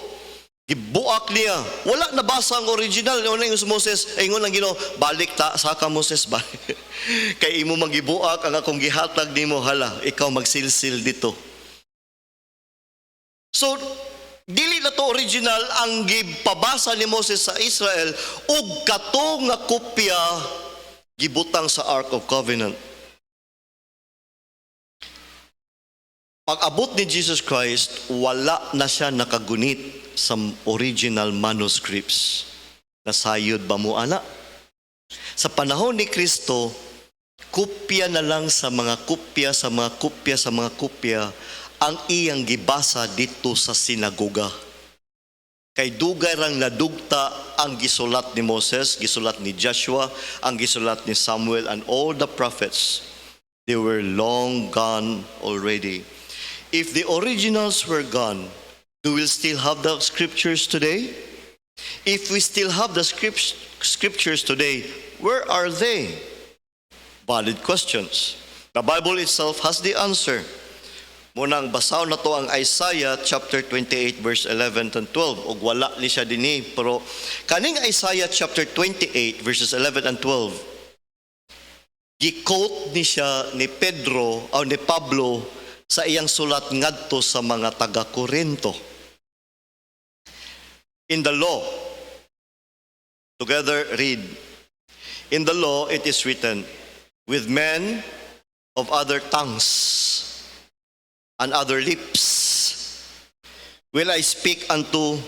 Gibuak niya. Wala nabasa ang original. Una yung Moses, ingon ang Ginoo, balik ta sa ka Moses ba? Kay imo magibuak ang akong gihatag nimo, hala, ikaw magsilsil dito. So, dili na to original ang gipabasa ni Moses sa Israel ug kato nga kopya gibutang sa Ark of Covenant. Pag-abot ni Jesus Christ, wala na siya nakagunit sa original manuscripts. Nasayod ba mo, ana? Sa panahon ni Kristo, kopya na lang sa mga kopya ang iyang gibasa dito sa sinagoga. Kay dugay rang nadugta ang gisulat ni Moses, gisulat ni Joshua, ang gisulat ni Samuel and all the prophets. They were long gone already. If the originals were gone, do we still have the scriptures today? If we still have the scriptures today, where are they? Valid questions. The Bible itself has the answer. Munang basaw na to ang Isaiah chapter 28 verse 11 and 12. Og wala ni siya dinhi, pero kaning Isaiah chapter 28 verses 11 and 12, gi-quote ni siya ni Pedro o ni Pablo sa iyang sulat ngadto sa mga taga-Korinto. In the law, together read, in the law it is written, with men of other tongues and other lips will I speak unto.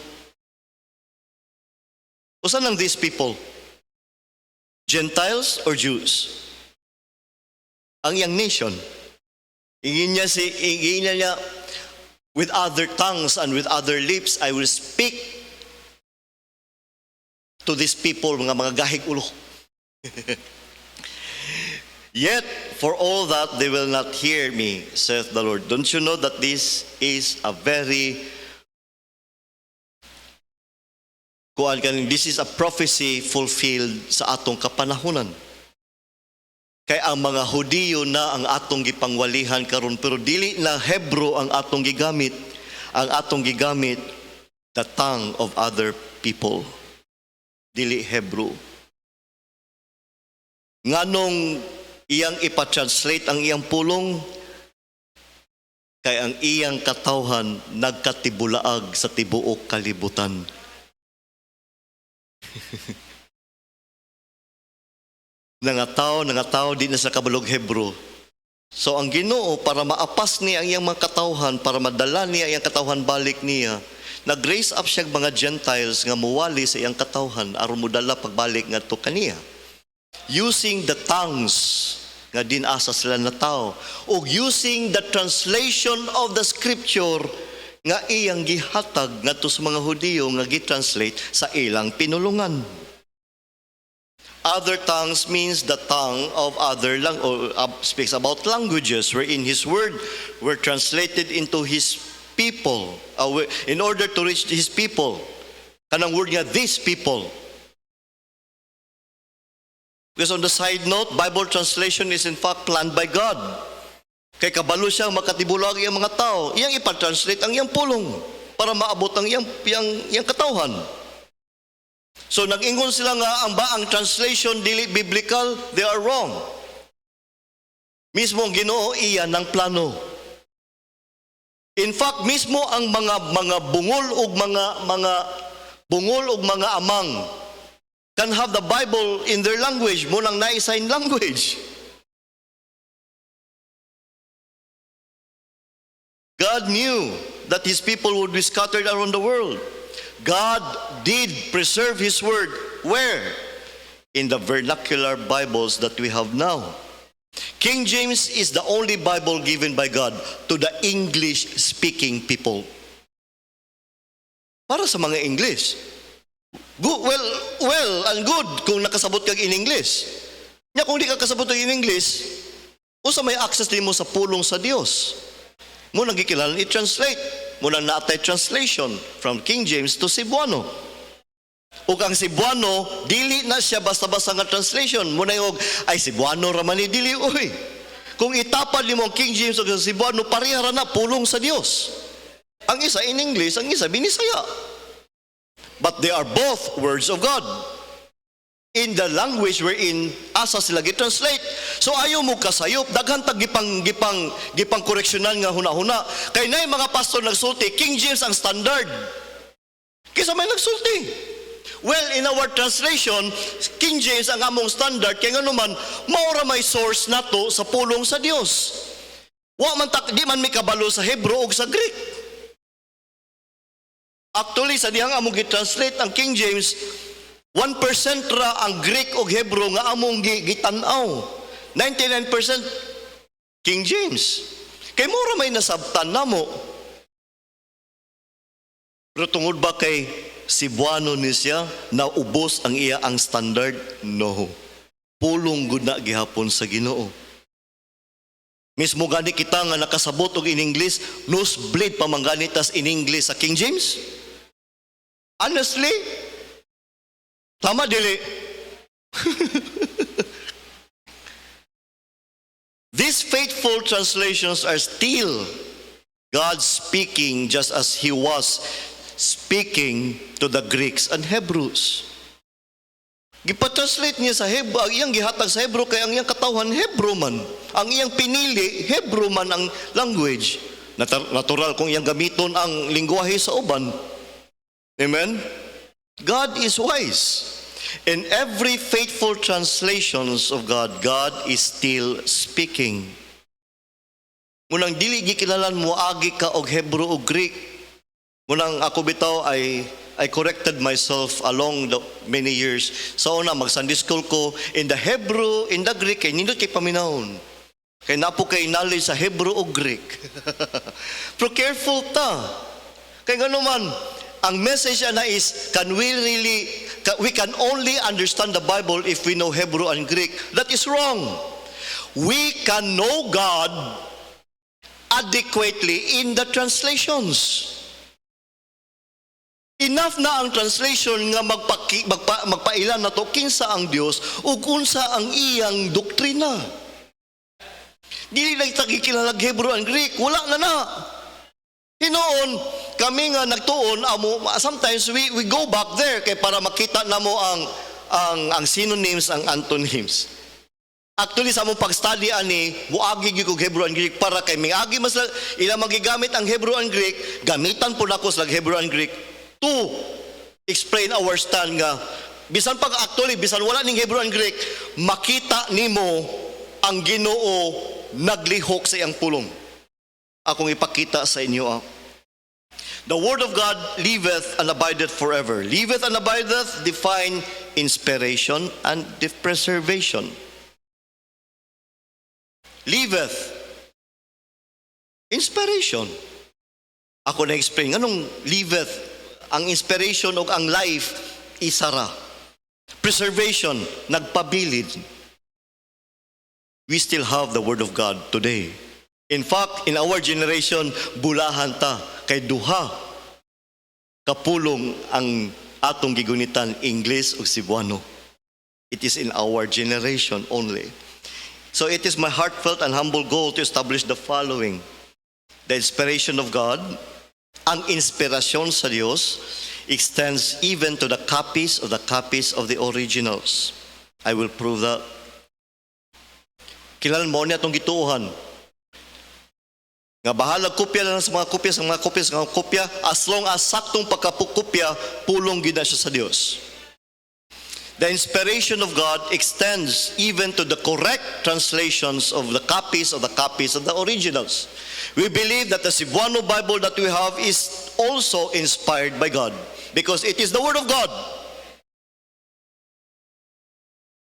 Usan lang these people? Gentiles or Jews? Ang young nation. Ingin niya, with other tongues and with other lips I will speak to these people, mga gahig ulo. Yet, for all that, they will not hear me, saith the Lord. Don't you know that this is a this is a prophecy fulfilled sa atong kapanahunan. Kay ang mga Hudiyo na ang atong gipangwalihan karon, pero dili na Hebro ang atong gigamit. Ang atong gigamit, the tongue of other people. Dili Hebro. Nganong iyang ipatranslate ang iyang pulong? Kay ang iyang katawhan nagkatibulaag sa tibuok kalibutan. Nangatao, di na sa kabalog Hebro. So ang Ginoo, para maapas niya ang iyang mga katawhan, para madala niya ang iyang katawhan balik niya, nag-raise up siya mga Gentiles nga muwali sa iyang katawhan aron modala pagbalik ngadto kaniya. Using the tongues nga dinasa sila na tao, o using the translation of the scripture nga iyang gihatag ngadto sa mga Hudiyo nga gitranslate sa ilang pinulungan. Other tongues means the tongue of other speaks about languages wherein his word were translated into his people in order to reach his people. Kanang word nga, these people. Because on the side note, Bible translation is in fact planned by God. Kay kabalo siyang makatibulag ang mga tao, iyang ipatranslate ang iyang pulong para maabot ang iyang katawhan. So nag-ingon sila nga ang translation dili biblical, they are wrong. Mismo ang Ginoo iya ng plano. In fact, mismo ang mga bungol ug mga amang can have the Bible in their language, mo lang na-sign language. God knew that his people would be scattered around the world. God did preserve his word. Where? In the vernacular Bibles that we have now. King James is the only Bible given by God to the English-speaking people. Para sa mga English. Good, well and good kung nakasabot kag in English. Nya kung di ka kasabot in English, usa may access nimo sa pulong sa Dios. Mo nang gikilalan i-translate. Mo nang naatay translation from King James to Cebuano. Ug ang Cebuano dili na siya basta-basta nga translation. Mo na yung ay Cebuano ra man ni dili oy. Kung itapad nimo ang King James ug Cebuano, pareha ra na pulong sa Dios. Ang isa in English, ang isa binisaya. But they are both words of God in the language wherein asa sila gitranslate. So ayaw mo kasayop, daghan tag gipang koreksyonan nga huna-huna. Kay nay mga pastor nagsulti, King James ang standard. Kisa may nagsulti. Well, in our translation, King James ang among standard, kaya nga naman, maura may source nato sa pulong sa Dios. Di man may kabalo sa Hebro o sa Greek. Actually, sa dihang among gitranslate ang King James, 1% ra ang Greek o Hebro nga among gitanaw. 99% King James. Kay mura may nasabtan namo. Pero tungod ba kay Cebuano ni siya, naubos ang iya ang standard? No. Pulong gud na gihapon sa Ginoo. Mismo gani kita nga nakasabot og in English, nosebleed pa man gani tas in English sa King James. Honestly, tama dili. These faithful translations are still God speaking just as He was speaking to the Greeks and Hebrews. Gipatranslate niya sa Hebrew, ang iyang gihatag sa Hebrew kay ang iyang katawhan Hebrew man. Ang iyang pinili, Hebrew man ang language. Natural kung iyang gamiton ang lingwahe sa uban. Amen? God is wise. In every faithful translations of God, God is still speaking. Munang dili gikilalan mo agi ka og Hebrew o Greek. Munang ako bitaw I corrected myself along the many years. Sa una mag-Sunday school ko in the Hebrew, in the Greek kay nindot kay paminahon. Kay napo kay knowledge sa Hebrew o Greek. Pero careful ta. Kay ngano man ang message na is, we can only understand the Bible if we know Hebrew and Greek. That is wrong. We can know God adequately in the translations. Enough na ang translation nga magpailan na to kinsa ang Dios ug unsa ang iyang doktrina. Dili lang tagikilalag Hebrew and Greek, wala na. Hinoon, kami nga nagtuon, sometimes we go back there kay para makita na mo ang synonyms, ang antonyms. Actually, sa among pag-study ani, muagi gyud kog Hebrew and Greek para kay miagi mas ila magigamit ang Hebrew and Greek, gamitan po nako sa Hebrew and Greek to explain our stand nga bisan pag actually bisan wala ning Hebrew and Greek, makita nimo ang Ginoo naglihok sa iyang pulong. Akong ipakita sa inyo. The word of God liveth and abideth forever. Liveth and abideth define inspiration and preservation. Liveth, inspiration. Ako na-explain, anong liveth? Ang inspiration o ang life, isara. Preservation, nagpabilid. We still have the word of God today. In fact, in our generation, bulahan ta kay duha kapulong ang atong gigunitan English ug Cebuano. It is in our generation only. So it is my heartfelt and humble goal to establish the following. The inspiration of God, ang inspirasyon sa Dios, extends even to the copies of the originals. I will prove that. Kilala mo niya itong gituuhan. Nga bahalag kopya lang sa mga kopya, as long as saktong pagkapukopya, pulong gid na siya sa Dios. The inspiration of God extends even to the correct translations of the copies of the originals. We believe that the Cebuano Bible that we have is also inspired by God because it is the Word of God.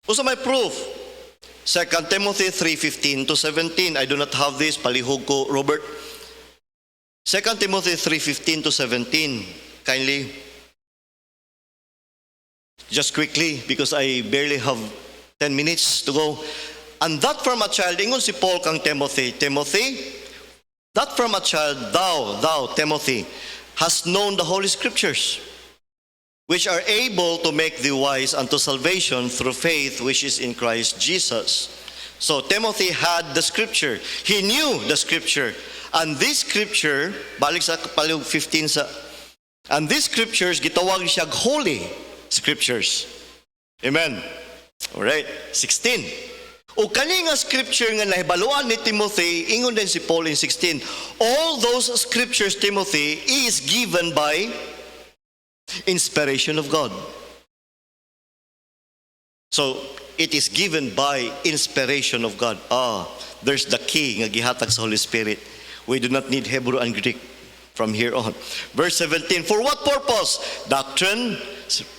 Also my proof, 2 Timothy 3:15 to 17. I do not have this. Palihog ko, Robert. 2 Timothy 3:15 to 17. Kindly. Just quickly, because I barely have 10 minutes to go. And that from a child, ingon si Paul kang Timothy, that from a child, thou, Timothy, hast known the Holy Scriptures, which are able to make thee wise unto salvation through faith which is in Christ Jesus. So Timothy had the Scripture. He knew the Scripture. And this Scripture, balik sa palihog 15 sa, and these Scriptures, gitawag siya Holy Scriptures. Amen. Alright, 16. O kani nga Scripture nga nahibaluan ni Timothy, ingon din si Paul in 16, all those Scriptures, Timothy, is given by inspiration of God. So, it is given by inspiration of God. There's the key nga gihatag sa Holy Spirit. We do not need Hebrew and Greek from here on. Verse 17, for what purpose? Doctrine,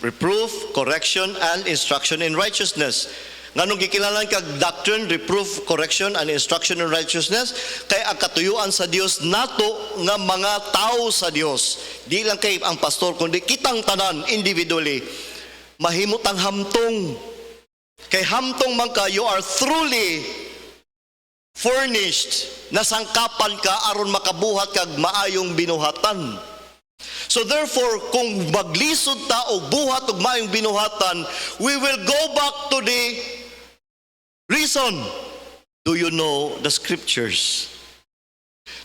reproof, correction, and instruction in righteousness. Nganong gikilalan kag doctrine, reproof, correction, and instruction in righteousness? Kay ang katuyuan sa Dios nato nga mga tao sa Dios. Di lang kay ang pastor, kundi kitang tanan individually. Mahimutang hamtong. Kay hamtong man ka, you are truly furnished, nasangkapan ka aron makabuhat kag maayong binuhatan. So therefore, kung maglisod ta og buhat og maayong binuhatan, we will go back to the reason. Do you know the scriptures?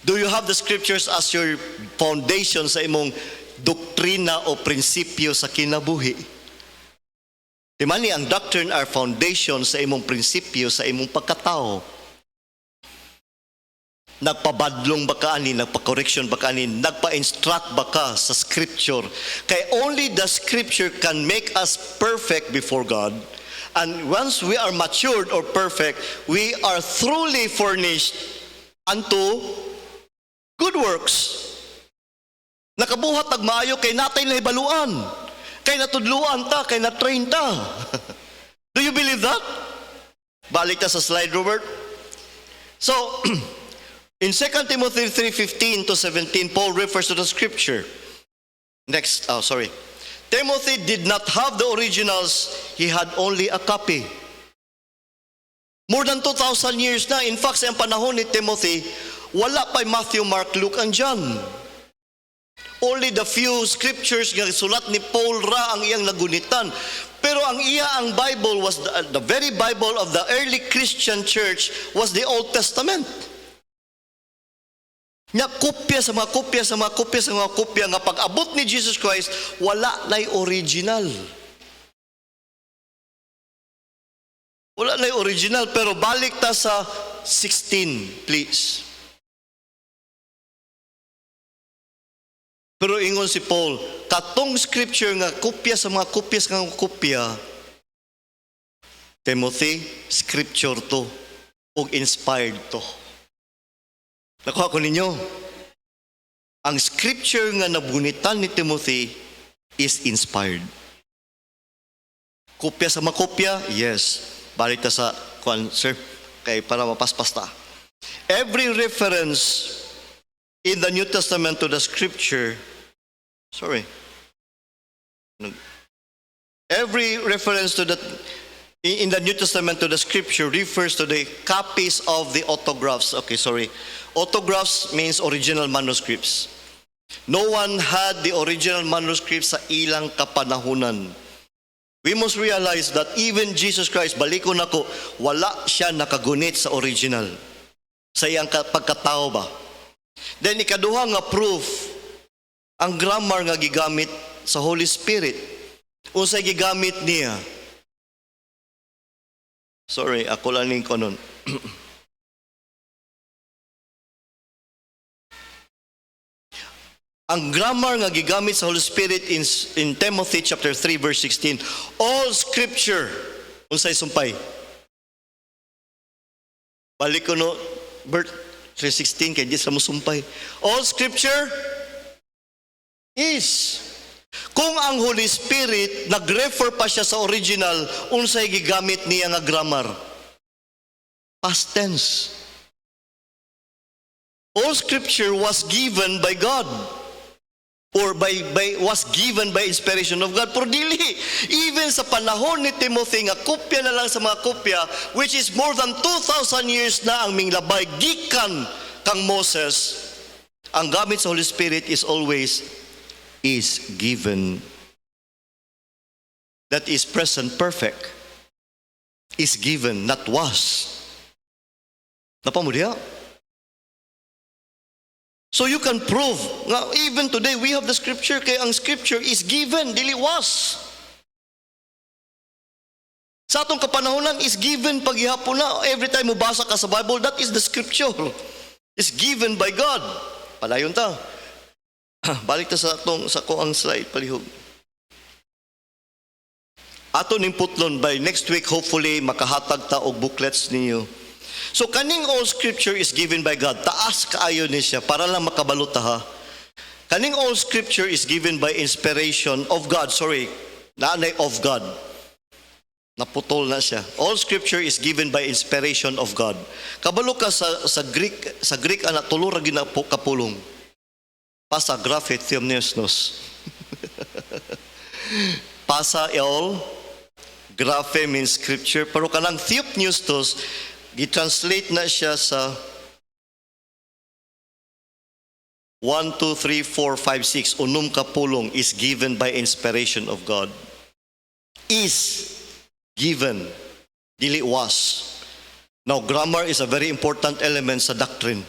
Do you have the scriptures as your foundation sa imong doktrina o prinsipyo sa kinabuhi? Di man ni ang doctrine are foundation sa imong prinsipyo sa imong pagkatao. Nagpabadlong ba ka ani, nagpa-correction ba ka ani, nagpa-instruct ba ka sa scripture? Kay only the scripture can make us perfect before God. And once we are matured or perfect, we are truly furnished unto good works. Nakabuhat ag maayo kay natay nahibaluan, kay natudluan ta, kay na-train ta. Do you believe that? Balik ta sa slide, Robert. So, in 2 Timothy 3:15 to 17, Paul refers to the scripture. Timothy did not have the originals, he had only a copy. More than 2,000 years na. In fact, sa panahon ni Timothy, wala pa Matthew, Mark, Luke, and John. Only the few scriptures nga sulat ni Paul ra ang iyang nagunitan. Pero ang ang Bible was the very Bible of the early Christian church was the Old Testament. Nga kopya sa mga kopya sa mga kopya sa mga kopya nga pag-abot ni Jesus Christ, wala na'y original. Wala na'y original, pero balik ta sa 16, please. Pero ingon si Paul, katong scripture nga kopya sa mga kopya sa mga kopya, Timothy, scripture to, o inspired to. Nakuha ko ninyo, ang scripture nga nabunitan ni Timothy is inspired. Kopya sa mga kopya? Yes. Balik ta sa sir, kay para mapaspas ta. Every reference in the New Testament to the scripture, every reference to the in the New Testament to the scripture refers to the copies of the autographs. Autographs means original manuscripts. No one had the original manuscripts sa ilang kapanahunan. We must realize that even Jesus Christ, balikon ako, wala siya nakagunit sa original. Sa iyang pagkatao ba? Then ikaduha nga proof, ang grammar nga gigamit sa Holy Spirit. Unsay gigamit niya? Ako lang ning konon. Ang grammar nga gigamit sa Holy Spirit in Timothy chapter 3 verse 16, all scripture, unsay sumpay? Balik ko no, Bert 3:16 kay di sa mo sumpay. All scripture is. Kung ang Holy Spirit nag-refer pa siya sa original, unsay gigamit niya nga grammar? Past tense. All scripture was given by God. Or was given by inspiration of God. Pero dili, even sa panahon ni Timothy nga kopya na lang sa mga kopya, which is more than 2,000 years na ang minglabay gikan kang Moses, ang gamit sa Holy Spirit is always is given. That is present perfect. Is given, not was. Napamudiya? So you can prove, even today we have the scripture, kaya ang scripture is given, dili was. Sa atong kapanahonan is given paghihapon na. Every time mo basa ka sa Bible, that is the scripture. Is given by God. Palayon ta. Balik ta sa ko ang slide palihog. Ato ning putlon by next week, hopefully makahatag ta og booklets ninyo. So kaning all scripture is given by God. Taas kaayo ni siya para lang makabalot ta ha. Kaning all scripture is given by inspiration of God. Naanay of God. Naputol na siya. All scripture is given by inspiration of God. Kabalo ka sa Greek ana tulo ra gina kapulong. Pasa graphe theomneusnos. Pasa all graphe means scripture, pero kanang theopneustos Gitranslate na siya sa 1, 2, 3, 4, 5, 6. Unum kapulong is given by inspiration of God. Is given. Dili was. Now, grammar is a very important element sa doctrine.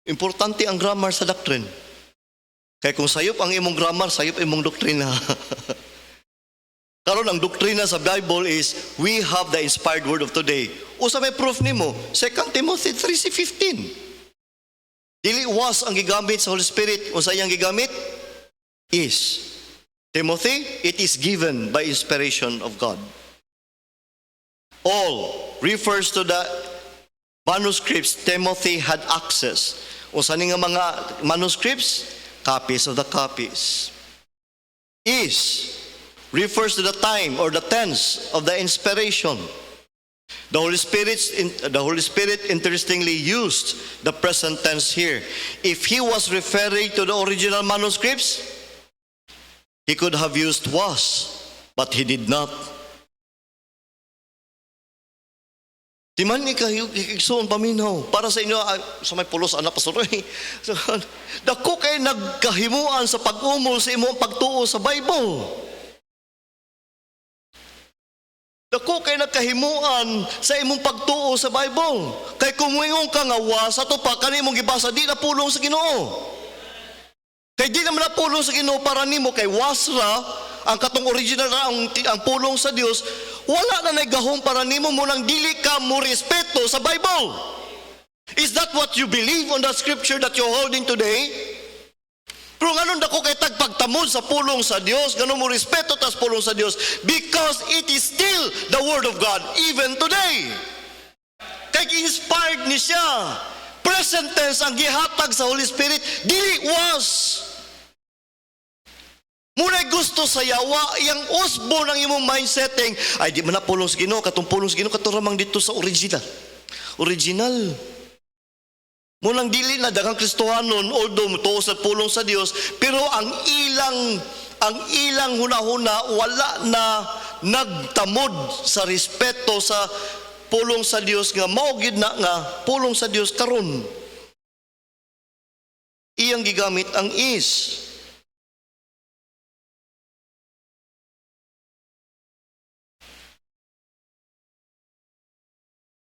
Importante ang grammar sa doctrine. Kaya kung sayop ang imong grammar, sayop imong doktrina. Karon ang doktrina sa Bible is, we have the inspired word of today. Usa may proof nimo, 2 Timothy 3:15. Dili was ang gigamit sa Holy Spirit. Unsa iyang gigamit? Is. Timothy, it is given by inspiration of God. All refers to the manuscripts Timothy had access. Unsa ni nga mga manuscripts? Copies of the copies. Is refers to the time or the tense of the inspiration. The Holy Spirit interestingly used the present tense here. If he was referring to the original manuscripts, he could have used was, but he did not. Di man ikigsoon paminaw para sa inyo sa may pulos anak pastor. So, dako kay nagkahimuan sa pag-umol sa imong pagtuo sa Bible. Dako kay nagkahimuan sa imong pagtuo sa Bible. Kay kung muingon ka nga was ato pa kanimong gibasa di na pulong sa Ginoo. Kay di naman na pulong sa Ginoo para nimo kay was ra ang katong original ra ang pulong sa Dios, wala na nagahom para nimo mo nang dili ka mo respeto sa Bible. Is that what you believe on the scripture that you're holding today? Kung anong dako kay tagpagtamod sa pulong sa Dios, ganun mo respeto tas pulong sa Dios, because it is still the word of God even today. Kay inspired ni siya. Present tense ang gihatag sa Holy Spirit, dili was. Muna'y gusto sa yawa, iyang usbo ng imong mindsetting, ay di man na pulong sa Ginoo, katong pulong sa Ginoo katuramang dito sa original. Original. Munang dili na daghang Kristohanon although mutuo sa pulong sa Dios, pero ang ilang hunahuna wala na nagtamod sa respeto sa pulong sa Dios nga mao gid na nga pulong sa Dios karon. Iyang gigamit ang is.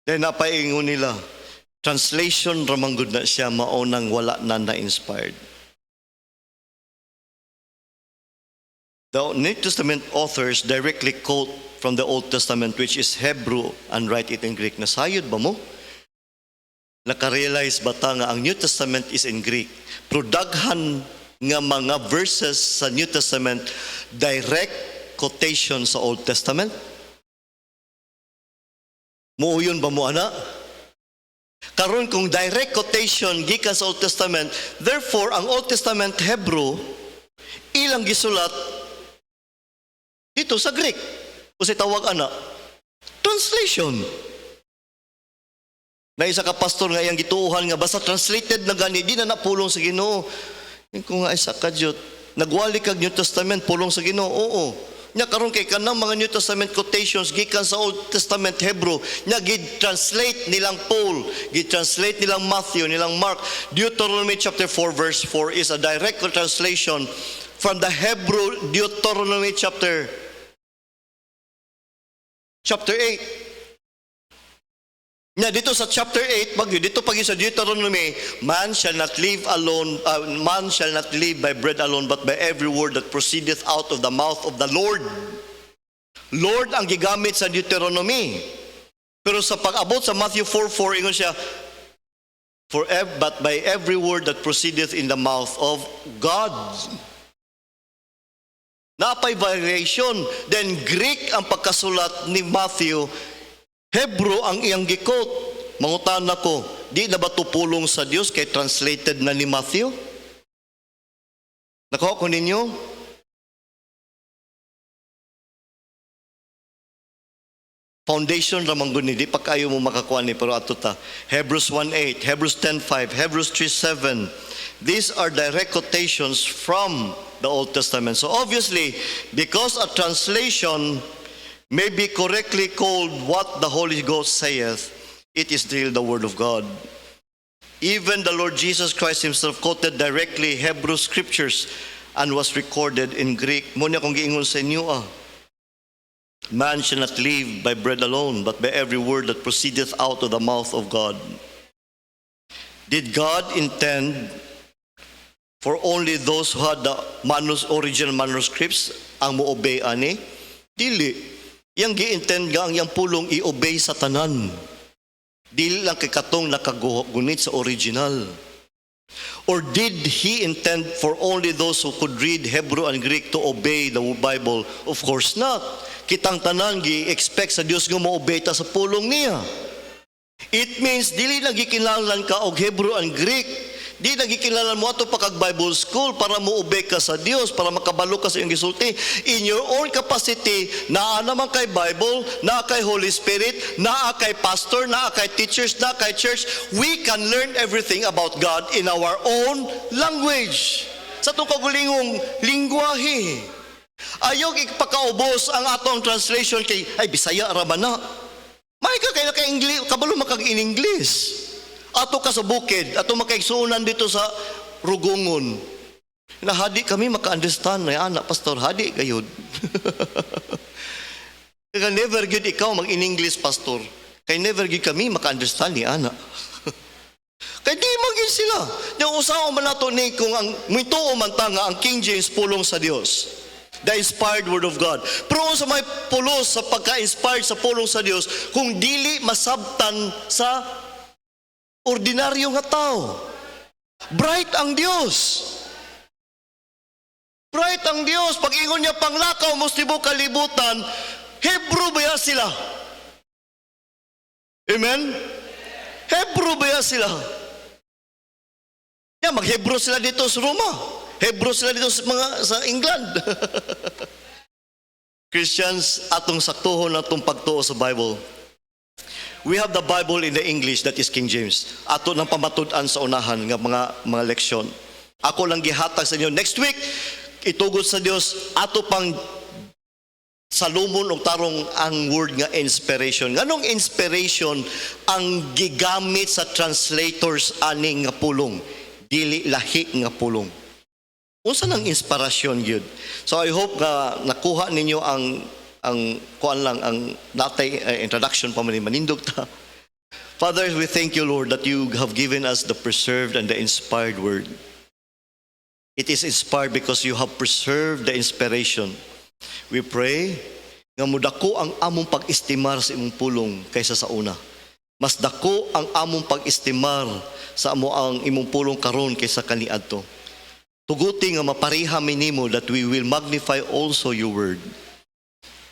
Then napaingon nila, translation ramang gud na siya maunang wala na inspired. The New Testament authors directly quote from the Old Testament, which is Hebrew, and write it in Greek. Nasayod ba mo? Nakarealize ba ta nga ang New Testament is in Greek? Produkhan nga mga verses sa New Testament, direct quotation sa Old Testament? Muuyon ba mo ana? Karon kung direct quotation gikan sa Old Testament, therefore ang Old Testament Hebrew ilang gisulat dito sa Greek. O si tawag ana, translation. Na isa ka pastor nga iyang gituuhan nga basta translated na gani di na napulong sa Ginoo. Kung nga isa ka Diyot, nagwali kag New Testament pulong sa Ginoo. Oo. Nya karon kay kanang mga New Testament quotations gikan sa Old Testament Hebrew, nya gid-translate nilang Paul, gid-translate nilang Matthew, nilang Mark. Deuteronomy chapter 4 verse 4 is a direct translation from the Hebrew Deuteronomy chapter 8. Nya dito sa chapter 8, dito pag sa Deuteronomy, man shall not live by bread alone, but by every word that proceedeth out of the mouth of the Lord. Lord ang gigamit sa Deuteronomy. Pero sa pag-abot sa Matthew 4:4, ingon siya, but by every word that proceedeth in the mouth of God. Napay variation. Then Greek ang pagkasulat ni Matthew, Hebrew ang iyang gikot. Mangutan ako, di na ba ito pulong sa Diyos kay translated na ni Matthew? Nakuha ko ninyo? Foundation ramang guni, di pa kayo mo makakuha ni, pero ato ta. Hebrews 1:8, Hebrews 10:5, Hebrews 3:7. These are direct quotations from the Old Testament. So obviously, because a translation may be correctly called what the Holy Ghost saith, it is still the Word of God. Even the Lord Jesus Christ himself quoted directly Hebrew scriptures and was recorded in Greek. Muna kong giingon sa inyo man shall not live by bread alone, but by every word that proceedeth out of the mouth of God. Did God intend for only those who had the original manuscripts ang mo-obey ani? Dili. Yang gi-intend nga ang yang pulong i-obey sa tanan. Dili lang kay katong nakagunit sa original. Or did he intend for only those who could read Hebrew and Greek to obey the Bible? Of course not. Kitang tanan gi-expect sa Dios nga mo-obey ta sa pulong niya. It means dili lang gikinahanglan ka og Hebrew and Greek. Di nagikilala mo ato pa kag Bible school para mo-obey ka sa Dios, para makabalo ka sa iyong gisulti. In your own capacity, naa naman kay Bible, naa kay Holy Spirit, naa kay pastor, naa kay teachers, naa kay church. We can learn everything about God in our own language. Sa itong kagulingong lingwahe. Ayog ipakaubos ang atong translation kay, ay, Bisaya raman na. May ka kaya ka-English, kabalo makag-in-English. Ato ka sa bukid, ato makaigsuunan dito sa Rugungon. Na hadi kami maka-understand na anak, pastor, hadi gayud. Kaya never good ikaw mag-in-English, pastor. Kaya never good kami maka-understand ni anak. Kaya di magin sila. Yung usaw man nato ni kung ang mituo man ta nga ang King James pulong sa Dios. The inspired word of God. Pero sa may pulos sa pagka-inspired sa pulong sa Dios, kung dili masabtan sa ordinaryo nga tao. Bright ang Diyos. Bright ang Diyos. Pag ingon niya panglakaw, mustibo kalibutan, Hebrew ba sila? Amen? Hebrew ba sila? Mag-Hebrew sila dito sa Roma. Hebrew sila dito sa England. Christians, atong saktuhon atong pagtuo sa Bible. We have the Bible in the English, that is King James. Ato nang pamatud-an sa unahan nga mga leksyon. Ako lang gihatag sa inyo. Next week, itugod sa Dios, ato pang salumon o tarong ang word nga inspiration. Nganong inspiration ang gigamit sa translators ani nga pulong? Dili lahi nga pulong. Unsa nang inspirasyon gyud? So I hope nga nakuha ninyo ang kuan lang ang natay introduction pa man manindog ta. Father, we thank you, Lord, that you have given us the preserved and the inspired word. It is inspired because you have preserved the inspiration. We pray nga mudako ang among pag-estimar sa imong pulong kaysa sa una. Mas dako ang among pag-estimar sa amo ang imong pulong karon kaysa kaniadto. Tuguti nga mapareha minimo that we will magnify also your word.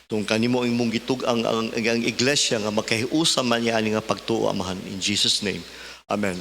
Tung kanimo imong gitug ang iglesia nga makahiusa man niya ani nga pagtuo amahan in Jesus name. Amen.